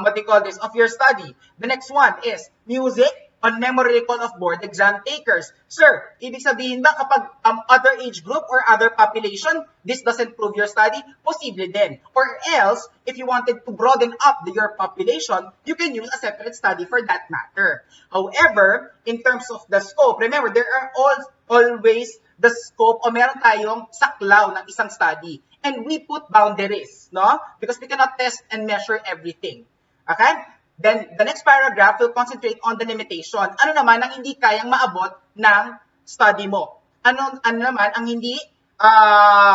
what do you call this, of your study. The next one is music on memory recall of board exam takers. Sir, ibig sabihin ba kapag other age group or other population, this doesn't prove your study? Posible din. Or else, if you wanted to broaden up your population, you can use a separate study for that matter. However, in terms of the scope, remember, there are always the scope o meron tayong saklaw ng isang study. And we put boundaries, no? Because we cannot test and measure everything. Okay? Then, the next paragraph will concentrate on the limitation. Ano naman ang hindi kayang maabot ng study mo? Ano naman ang hindi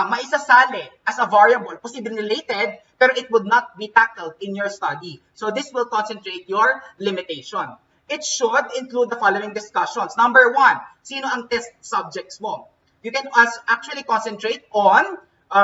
maisasali as a variable, possibly related, pero it would not be tackled in your study. So, this will concentrate your limitation. It should include the following discussions. Number 1, sino ang test subjects mo? You can actually concentrate on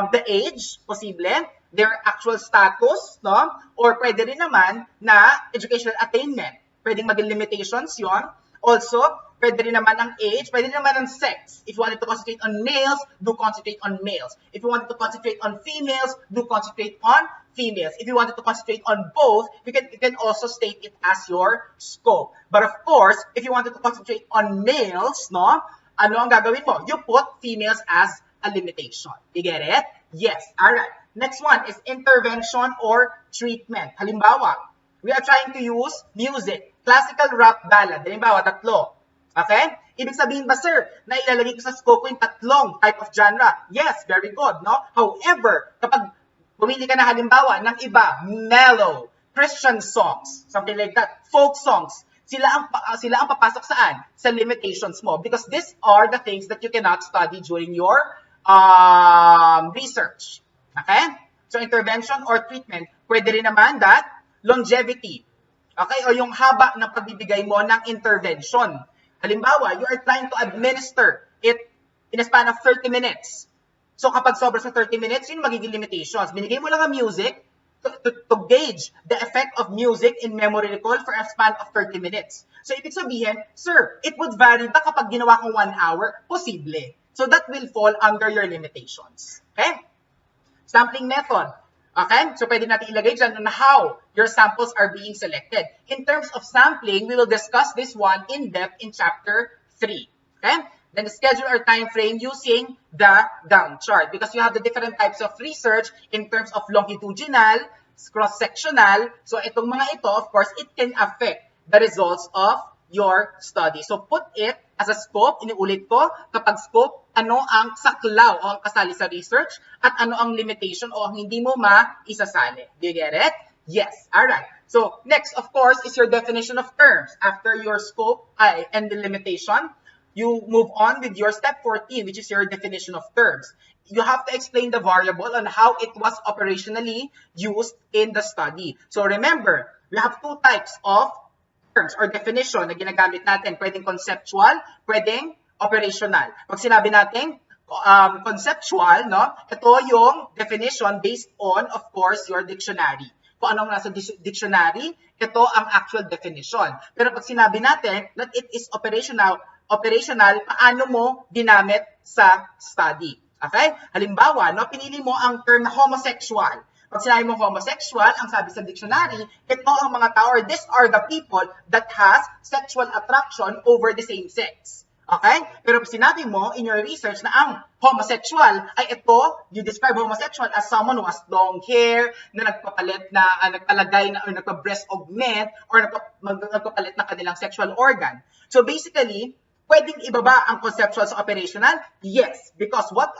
the age, posible, their actual status, no? Or pwede rin naman na educational attainment. Pwedeng maging limitations yon. Also, pwede rin naman ang age, pwede rin naman ang sex. If you wanted to concentrate on males, do concentrate on males. If you wanted to concentrate on females, do concentrate on females. If you wanted to concentrate on both, you can also state it as your scope. But of course, if you wanted to concentrate on males, no? Ano ang gagawin mo? You put females as a limitation. You get it? Yes. All right. Next one is intervention or treatment. Halimbawa, we are trying to use music, classical rap ballad. Halimbawa, 3. Okay? Ibig sabihin ba, sir, na ilalagay ko sa scope ko yung 3 type of genre? Yes, very good, no? However, kapag pumili ka na halimbawa ng iba, mellow, Christian songs, something like that, folk songs, sila ang papasok saan? Sa limitations mo. Because these are the things that you cannot study during your research. Okay? So, intervention or treatment, pwede rin naman that longevity. Okay? O yung haba ng pagbibigay mo ng intervention. Halimbawa, you are trying to administer it in a span of 30 minutes. So, kapag sobra sa 30 minutes, yun magiging limitations. Binigay mo lang ang music to gauge the effect of music in memory recall for a span of 30 minutes. So, ibig sabihin, sir, it would vary ba kapag ginawa kong 1 hour? Posible. So, that will fall under your limitations. Okay? Sampling method. Okay? So, pwede natin ilagay dyan on how your samples are being selected. In terms of sampling, we will discuss this one in depth in Chapter 3. Okay? Then, the schedule or time frame using the Gantt chart. Because you have the different types of research in terms of longitudinal, cross-sectional. So, itong mga ito, of course, it can affect the results of your study. So, put it as a scope, iniulit ko, kapag scope, ano ang saklaw o ang kasali sa research at ano ang limitation o ang hindi mo maisasali. Do you get it? Yes. Alright. So, next, of course, is your definition of terms. After your scope and the limitation, you move on with your step 14, which is your definition of terms. You have to explain the variable on how it was operationally used in the study. So, remember, we have 2 types of terms or definition na ginagamit natin. Pwedeng conceptual, pwedeng operational. Pag sinabi natin conceptual, no? Ito yung definition based on, of course, your dictionary. Kung anong nasa dictionary, ito ang actual definition. Pero pag sinabi natin that it is operational, paano mo ginamit sa study? Okay? Halimbawa, no, pinili mo ang term na homosexual. Pag sinabi mo homosexual, ang sabi sa dictionary, ito ang mga tao, or these are the people that has sexual attraction over the same sex. Okay? Pero pag sinabi mo in your research na ang homosexual ay ito, you describe homosexual as someone who has long hair, na nagpapalit na, nagpalagay na, or nagpa-breast augment, or nagpapalit na kanilang sexual organ. So basically, Pwedeng ibaba ang conceptual sa operational? Yes, because what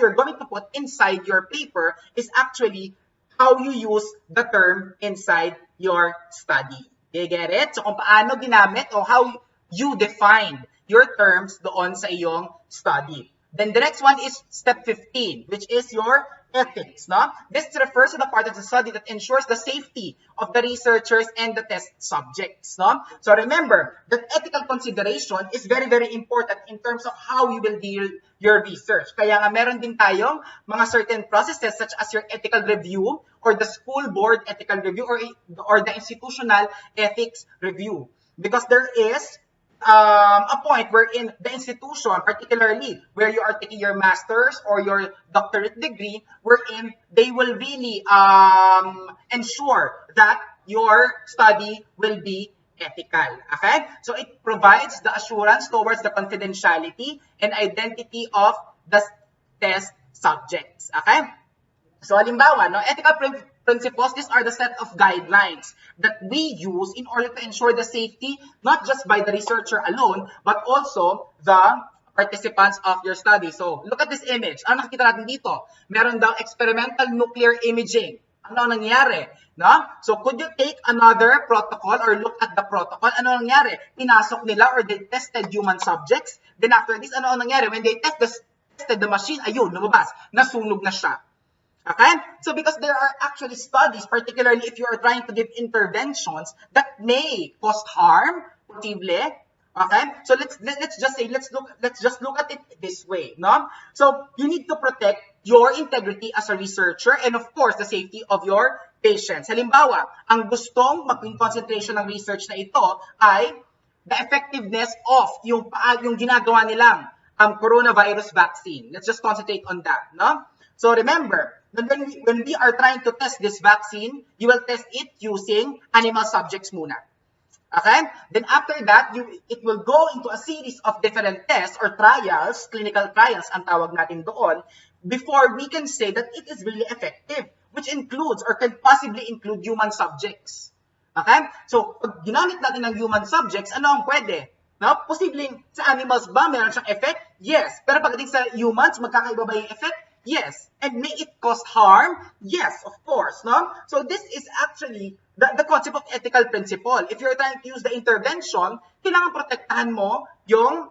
you're going to put inside your paper is actually how you use the term inside your study. You get it? So kung paano ginamit o how you define your terms doon sa iyong study. Then the next one is step 15, which is your ethics. No? This refers to the part of the study that ensures the safety of the researchers and the test subjects. No? So remember that ethical consideration is very, very important in terms of how you will deal your research. Kaya nga meron din tayong mga certain processes such as your ethical review or the school board ethical review or the institutional ethics review. Because there is a point wherein the institution, particularly where you are taking your master's or your doctorate degree, wherein they will really ensure that your study will be ethical. Okay? So it provides the assurance towards the confidentiality and identity of the test subjects. Okay? So halimbawa, no, ethical principles, these are the set of guidelines that we use in order to ensure the safety, not just by the researcher alone, but also the participants of your study. So, look at this image. Ano nakikita natin dito? Meron daw experimental nuclear imaging. Ano nangyari? No? So, could you take another protocol or look at the protocol? Ano nangyari? Pinasok nila or they tested human subjects. Then after this, ano nangyari? When they tested the machine, ayun, lumabas. Nasunog na siya. Okay? So because there are actually studies, particularly if you are trying to give interventions that may cause harm, possibly. Okay? So let's just look at it this way, no? So you need to protect your integrity as a researcher and of course the safety of your patients. Halimbawa, ang gustong maging concentration ng research na ito ay the effectiveness of yung ginagawa nilang coronavirus vaccine. Let's just concentrate on that, no? So remember, when we are trying to test this vaccine, you will test it using animal subjects muna. Okay? Then after that, it will go into a series of different tests or trials, clinical trials ang tawag natin doon, before we can say that it is really effective, which includes or can possibly include human subjects. Okay? So, pag ginamit natin ng human subjects, ano ang pwede? No? Posibleng sa animals ba meron siyang effect? Yes. Pero pagdating sa humans, magkakaiba ba yung effect? Yes. And may it cause harm? Yes, of course. No? So this is actually the concept of ethical principle. If you're trying to use the intervention, kailangan protektahan mo yung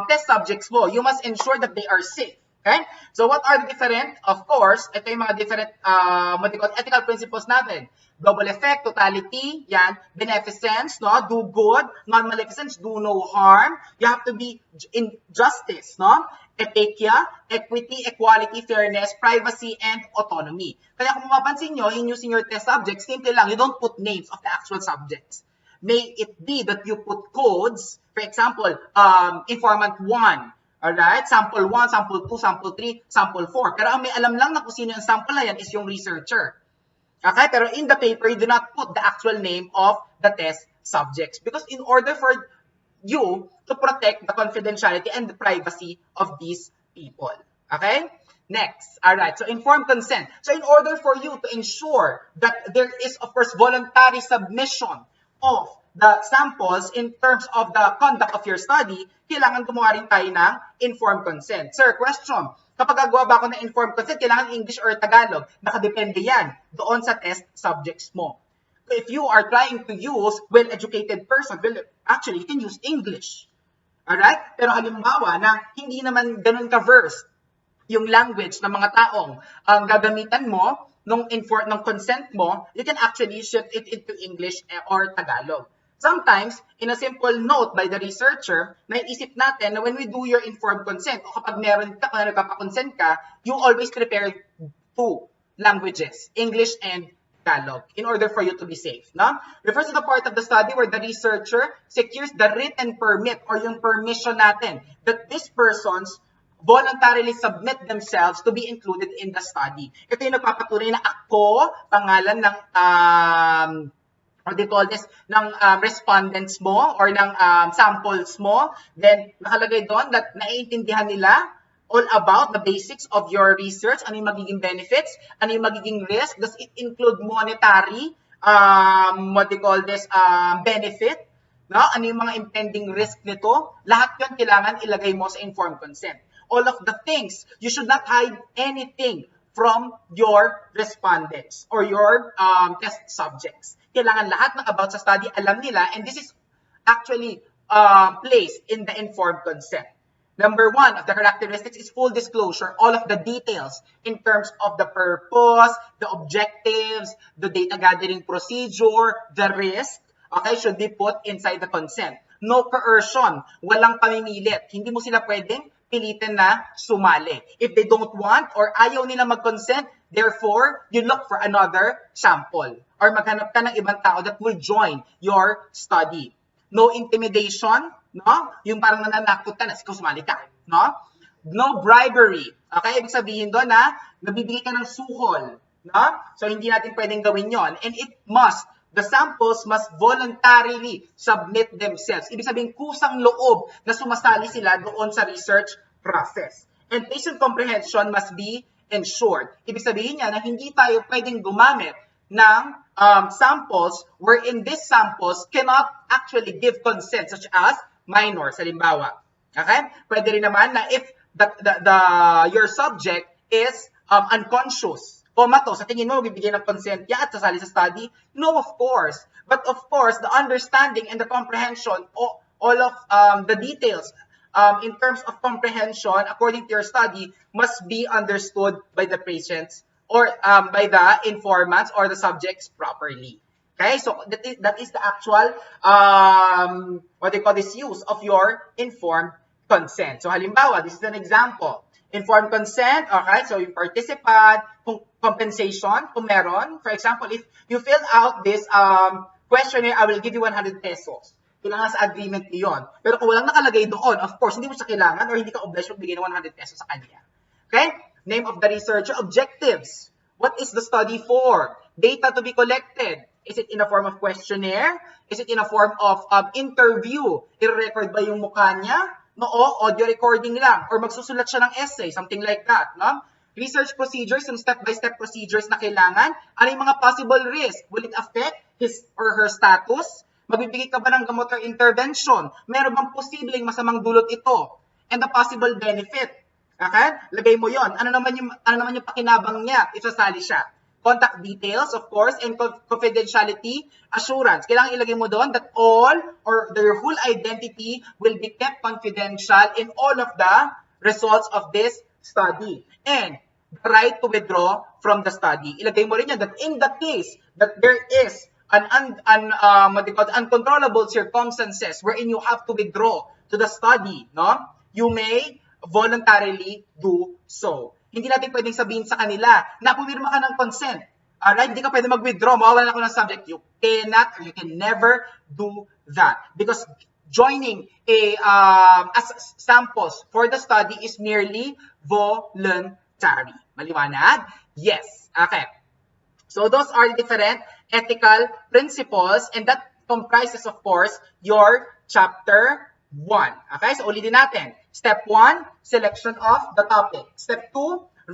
test subjects mo. You must ensure that they are safe. Okay? So what are the different? Of course, ito yung mga different ethical principles natin. Global effect, totality, yan, beneficence, no? Do good, non-maleficence, do no harm. You have to be in justice, no? Epikeia, equity, equality, fairness, privacy, and autonomy. Kaya kung mapapansin nyo, in using your test subjects, simple lang, you don't put names of the actual subjects. May it be that you put codes, for example, informant 1, alright? Sample 1, sample 2, sample 3, sample 4. Pero ang may alam lang na kung sino yung sample na yan is yung researcher. Okay? Pero in the paper, you do not put the actual name of the test subjects. Because in order for you to protect the confidentiality and the privacy of these people. Okay? Next. Alright. So, informed consent. So, in order for you to ensure that there is, of course, voluntary submission of the samples in terms of the conduct of your study, kailangan gumawa rin tayo ng informed consent. Sir, question. Kapag gagawa ba ako ng informed consent, kailangan English or Tagalog? Nakadepende yan doon sa test subjects mo. If you are trying to use well-educated person, well, actually, you can use English. Alright? Pero halimbawa na hindi naman ganun ka-versed yung language ng mga taong ang gagamitan mo ng consent mo, you can actually shift it into English or Tagalog. Sometimes, in a simple note by the researcher, naiisip natin na when we do your informed consent, o kapag meron ka, kung nagpapakonsent ka, you always prepare two languages, English and Tagalog, in order for you to be safe. No? Refers to the part of the study where the researcher secures the written permit or yung permission natin that these persons voluntarily submit themselves to be included in the study. Ito yung nagpapatunay na ako, pangalan ng what do you call this, ng respondents mo or ng samples mo, then nakalagay doon that naiintindihan nila all about the basics of your research, ano yung magiging benefits, ano yung magiging risk, does it include monetary, what do you call this, benefit, no? Ano yung mga impending risk nito? Lahat yun kailangan ilagay mo sa informed consent. All of the things, you should not hide anything from your respondents or your test subjects. Kailangan lahat ng about sa study alam nila, and this is actually placed in the informed consent. Number one of the characteristics is full disclosure, all of the details in terms of the purpose, the objectives, the data gathering procedure, the risk, okay, should be put inside the consent. No coercion, walang pamimilit. Hindi mo sila pwedeng pilitin na sumali. If they don't want or ayaw nila mag-consent, therefore, you look for another sample or maghanap ka ng ibang tao that will join your study. No intimidation, no? Yung parang nananakot ka na, sumali ka, no? No bribery. Okay, ibig sabihin doon na nabibigay ka ng suhol, no? So hindi natin pwedeng gawin 'yon. And the samples must voluntarily submit themselves. Ibig sabihin kusang loob na sumasali sila doon sa research process. And patient comprehension must be ensured. Ibig sabihin niya na hindi tayo pwedeng gumamit ng samples wherein these samples cannot actually give consent, such as minors, halimbawa. Okay? Pwede rin naman na if your subject is unconscious, comatose, sa tingin mo bibigyan ng consent yan at sasali sa study? No, of course. But of course, the understanding and the comprehension, all of the details in terms of comprehension according to your study must be understood by the patients or by the informants or the subjects properly. Okay, so that is the actual use of your informed consent. So halimbawa, this is an example. Informed consent, okay, so yung participant, kung compensation, kung meron, for example, if you fill out this questionnaire, I will give you 100 pesos. Kailangan sa agreement niyon. Pero kung walang nakalagay doon, of course, hindi mo siya kailangan or hindi ka obliged magbigay ng 100 pesos sa kanya. Okay? Name of the researcher, objectives. What is the study for? Data to be collected. Is it in a form of questionnaire? Is it in a form of interview? I-record ba yung mukha niya? No, audio recording lang. Or magsusulat siya ng essay, something like that. No? Research procedures, yung step-by-step procedures na kailangan. Ano yung mga possible risk? Will it affect his or her status? Magbibigay ka ba ng gamot or intervention? Meron bang posibleng masamang dulot ito? And the possible benefit. Okay? Lagay mo yon. Ano naman yung pakinabang niya? Isasali siya. Contact details, of course, and confidentiality assurance. Kailangan ilagay mo doon that all or their whole identity will be kept confidential in all of the results of this study. And the right to withdraw from the study. Ilagay mo rin yan that in the case that there is uncontrollable circumstances wherein you have to withdraw to the study, no? You may voluntarily do so. Hindi natin pwedeng sabihin sa kanila na pumirma ka ng consent. Alright? Hindi ka pwede mag-withdraw. Mawawalan ako ng subject. You cannot or you can never do that. Because joining as samples for the study is merely voluntary. Maliwanag? Yes. Okay. So those are different ethical principles and that comprises, of course, your chapter 1. Okay? So ulitin natin. Step 1, selection of the topic. Step 2,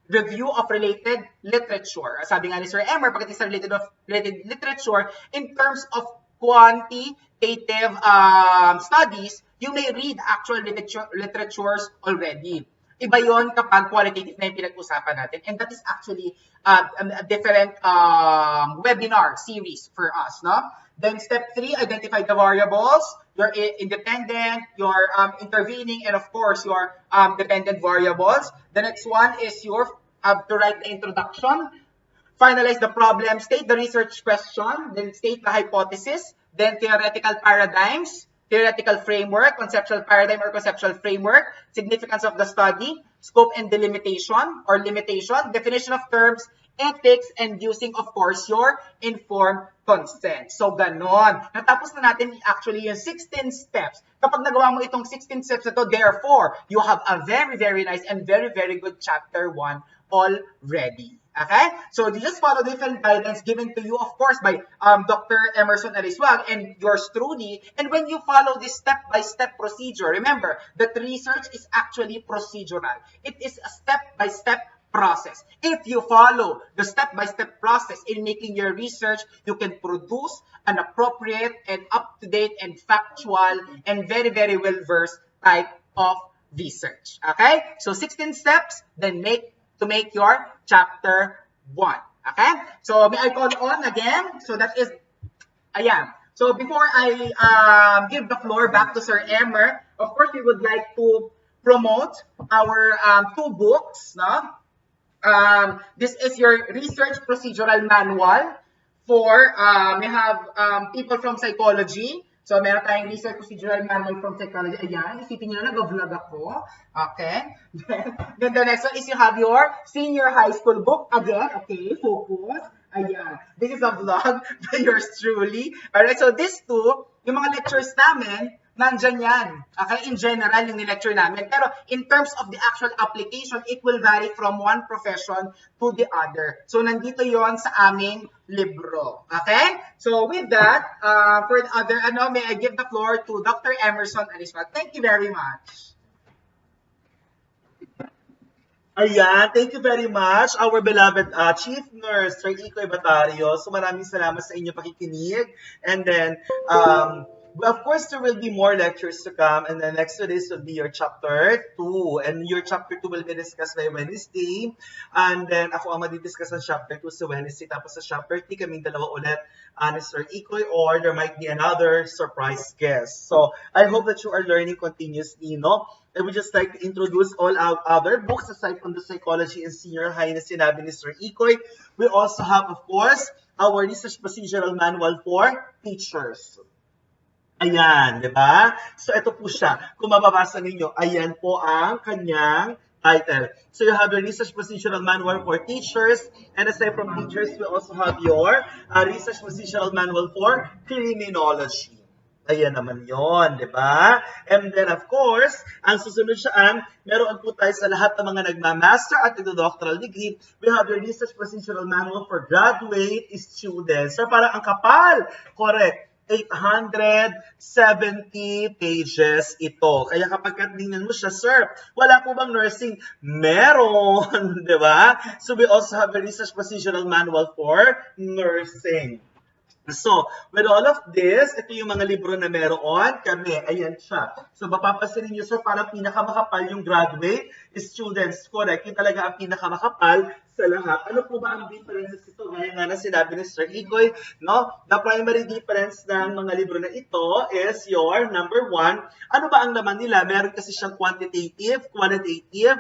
review of related literature. Sabi nga ni Sir Emmer, pagdating sa related literature, in terms of quantitative studies, you may read actual literatures already. Iba yon kapag qualitative na yung pinag-usapan natin. And that is actually a different webinar series for us. No? Then step 3, identify the variables. Your independent, your intervening, and of course, your dependent variables. The next one is you have to write the introduction. Finalize the problem, state the research question, then state the hypothesis, then theoretical paradigms, theoretical framework, conceptual paradigm or conceptual framework, significance of the study, scope and delimitation or limitation, definition of terms, ethics, and using, of course, your informed consent. So, ganon. Natapos na natin actually yung 16 steps. Kapag nagawa mo itong 16 steps na to, therefore, you have a very, very nice and very, very good chapter 1 already. Okay? So, you just follow different guidelines given to you, of course, by Dr. Emerson Aliswag and yours truly. And when you follow this step-by-step procedure, remember that research is actually procedural. It is a step-by-step process. If you follow the step-by-step process in making your research, you can produce an appropriate and up-to-date and factual and very, very well-versed type of research. Okay? So 16 steps then to make your chapter 1. Okay? So may I call on again? So that is, ayan. So before I give the floor back to Sir Emmer, of course we would like to promote our 2 books. No? This is your research procedural manual for we have people from psychology. So meron tayong research procedural manual from psychology. Ayan, isipin nyo na nag-vlog ako. Okay. Then the next one is you have your senior high school book. Again, okay, focus. Ayan. This is a vlog by yours truly. Alright, so these 2, yung mga lectures namin, nandyan yan. Okay, in general, yung lecture namin. Pero in terms of the actual application, it will vary from one profession to the other. So nandito yon sa aming libro. Okay? So with that, for the other, may I give the floor to Dr. Emerson Aliswag. Thank you very much. Ayan, thank you very much, our beloved Chief Nurse, Sir Ikoy Batario. So maraming salamat sa inyong pakikinig. And then, of course, there will be more lectures to come. And then next to this will be your chapter 2. And your chapter 2 will be discussed by Wednesday. And then ako ang madidiscuss ng chapter 2 sa Wednesday. Tapos sa chapter 3, kaming dalawa ulit ni Sir Ikoy, or there might be another surprise guest. So I hope that you are learning continuously, no? I would just like to introduce all our other books aside from the psychology and senior high na sinabi ni Sir Ikoy. We also have, of course, our research procedural manual for teachers. Ayan, di ba? So ito po siya. Kung mababasa ninyo, ayan po ang kanyang title. So you have your research procedural manual for teachers, and aside from teachers, we also have your research procedural manual for criminology. Ayan naman yon, di ba? And then, of course, ang susunod siyaan, meron po tayo sa lahat ng mga nagma-master at nagdo-doctoral degree, we have your research procedural manual for graduate students. So, parang ang kapal. Correct. 870 pages ito. Kaya kapag tingnan mo siya, sir, wala po bang nursing? Meron, di ba? So, we also have a research procedural manual for nursing. So, with all of this, ito yung mga libro na meron kami. Ayan siya. So, mapapansin niyo, sir, parang pinakamakapal yung graduate students. Correct. Yung talaga ang pinakamakapal sa lahat. Ano po ba ang differences ito? Gaya nga na sinabi ni Sir Igoy, no? The primary difference ng mga libro na ito is your number 1. Ano ba ang laman nila? Meron kasi siyang quantitative, qualitative,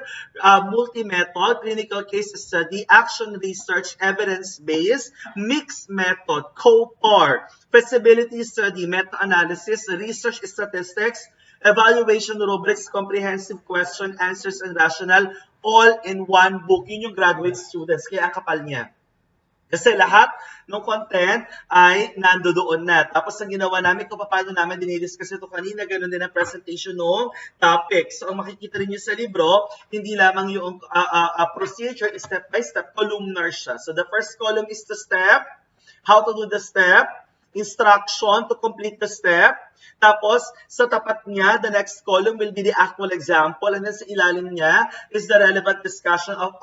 multi-method, clinical case study, action research, evidence-based, mixed method, COPAR, feasibility study, meta-analysis, research statistics, evaluation rubrics, comprehensive question, answers, and rational, all in one book. Yun yung graduate students. Kaya ang kapal niya. Kasi lahat ng content ay nandoon na. Tapos ang ginawa namin, kung paano namin dinidiscuss ito kanina, ganoon din ang presentation ng topic. So ang makikita rin nyo sa libro, hindi lamang yung procedure, step by step, columnar siya. So the first column is the step, how to do the step, instruction to complete the step. Tapos, sa tapat niya, the next column will be the actual example. And then sa ilalim niya is the relevant discussion of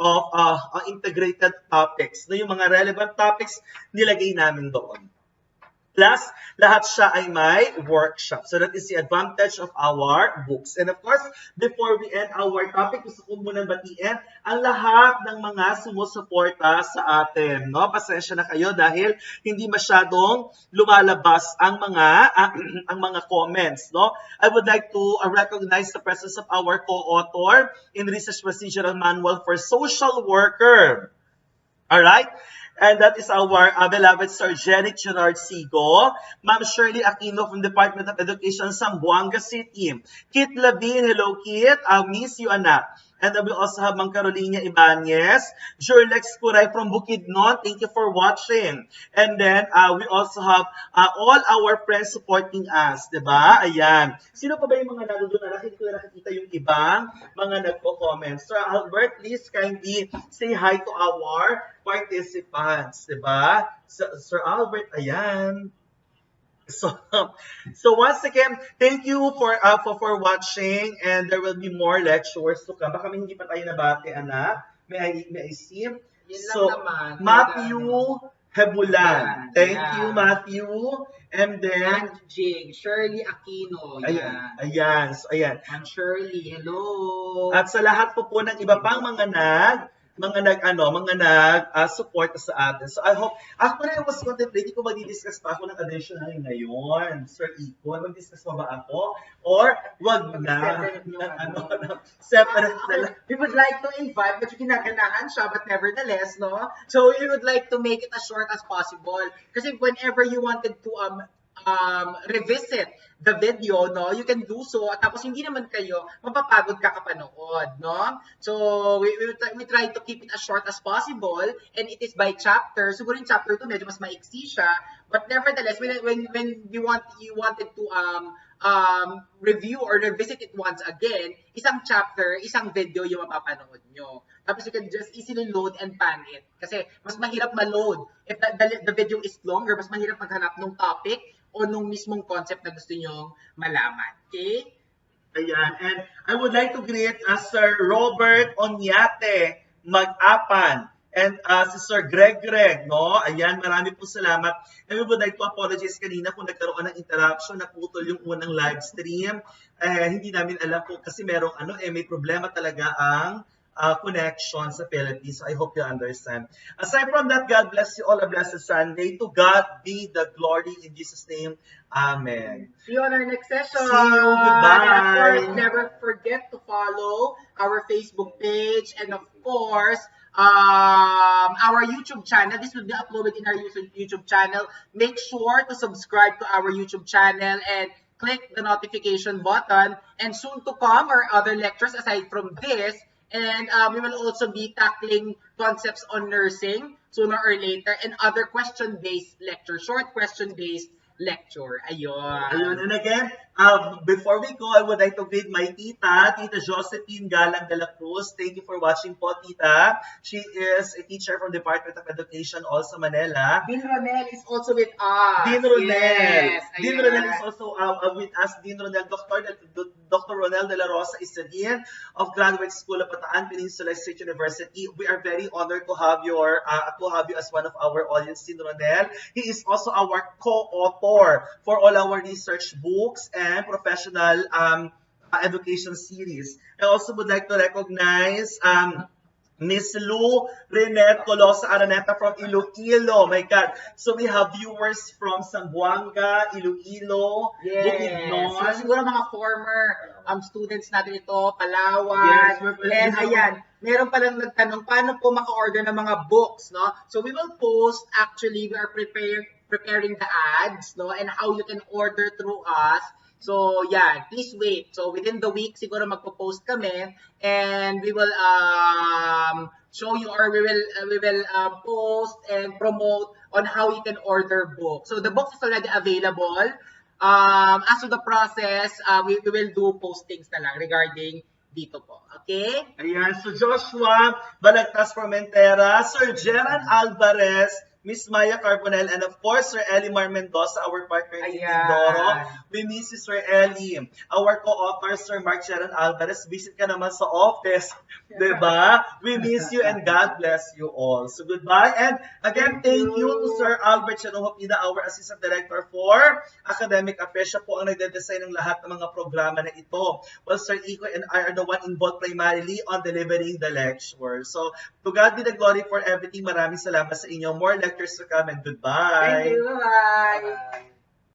integrated topics. No, yung mga relevant topics, nilagay namin doon. Plus, lahat siya ay may workshop. So that is the advantage of our books. And of course, before we end our topic, gusto ko munang batiin ang lahat ng mga sumusuporta sa atin. No? Pasensya na kayo dahil hindi masyadong lumalabas ang mga comments. No? I would like to recognize the presence of our co-author in Research Procedural Manual for Social Worker. Alright? And that is our beloved Sir Jeric Gerard Sigo, Ma'am Shirley Aquino from Department of Education, Zamboanga City. Kit Lavin, hello Kit, I'll miss you anak. And then we also have Mang Carolina Ibanez, Jurlex Kuray from Bukidnon, thank you for watching. And then we also have all our friends supporting us, diba? Ayan. Sino pa ba yung mga nanonood? Nakikita yung ibang mga nagko-comment. Sir Albert, please kindly say hi to our participants, diba? Sir Albert, ayan. So once again, thank you for watching, and there will be more lectures to come. Baka hindi pa tayo nabati, anak. May I see? Yun lang So, naman. Matthew Hebulan. Thank Yeah. you, Matthew. And then, And Jing, Shirley Aquino. ayan, Yan. ayan, so ayan. Ma'am Shirley, hello. At sa lahat po ng iba pang support sa atin. So I hope, actually I was contemplating kung mag-discuss pa ako ng additional ngayon. Sir Iko, mag-discuss pa ba ako? Or wag na. Separate na lang. We would like to invite, but ginaganahan siya, but nevertheless, no? So we would like to make it as short as possible. Kasi whenever you wanted to revisit the video, no, you can do so. At tapos hindi naman kayo mapapagod kakapanood, no? So we try to keep it as short as possible, and it is by chapter. Siguro yung chapter 2 medyo mas maiksi siya, but nevertheless when you wanted to review or revisit it once again, isang chapter, isang video yung mapapanood nyo. Tapos you can just easily load and pan it. Kasi mas mahirap ma-load. If the video is longer, mas mahirap maghanap ng topic o nung mismong concept na gusto nyong malaman. Okay? Ayan. And I would like to greet Sir Robert Onyate Mag-apan and si Sir Greg, no? Ayan, marami po salamat. And we would like to apologize kanina kung nagkaroon ng interruption, naputol yung unang live stream. Hindi namin alam po kasi merong may problema talaga ang connection sa Philippines. So I hope you understand. Aside from that, God bless you all. A blessed Sunday. To God be the glory in Jesus' name. Amen. See you on our next session. See you. Goodbye. And of course, never forget to follow our Facebook page and of course, our YouTube channel. This will be uploaded in our YouTube channel. Make sure to subscribe to our YouTube channel and click the notification button. And soon to come are other lectures aside from this. And we will also be tackling concepts on nursing sooner or later and other question-based lecture, short question-based lecture. Ayun. And again, before we go, I would like to greet my Tita Josephine Galang de la Cruz. Thank you for watching po, Tita. She is a teacher from Department of Education, also Manila. Dean Ronel is also with us. Dean Ronel. Yes, Dean Ronel is also with us. Dean Ronel, Dr. Ronel de la Rosa is the Dean of Graduate School of Bataan Peninsula State University. We are very honored to have you as one of our audience, Dean Ronel. He is also our co-author for all our research books and professional education series. I also would like to recognize Miss Lou Renette Colosa Araneta from Iloilo. My God. So we have viewers from Zamboanga, Iloilo, Bukidnon. So, siguro mga former students natin ito, Palawan. Yes, and ayan, meron palang nagtanong, paano po maka-order ng mga books, no? So we will post, actually, we are preparing the ads, no? And how you can order through us. So, yeah, please wait. So, within the week, siguro magpo-post kami and we will show you or we will post and promote on how you can order books. So, the book is already available. As to the process, we will do postings na lang regarding dito po. Okay? Ayan, so Joshua Balagtas Formentera, Sir Gerard Alvarez, Miss Maya Carbonell, and of course, Sir Elimar Mendoza, our partner in Mindoro. We miss you, Sir Eli. Our co-author, Sir Mark Sharon Alvarez, visit ka naman sa office. Diba? We miss you and God bless you all. So goodbye. And again, thank you to Sir Albert Chanuhopida, our Assistant Director for Academic Affairs. Siya po ang nagde-design ng lahat ng mga programa na ito. Well, Sir Iko and I are the one involved primarily on delivering the lecture. So, to God be the glory for everything. Maraming salamat sa inyo. More lectures to come and goodbye. Thank you. Bye-bye.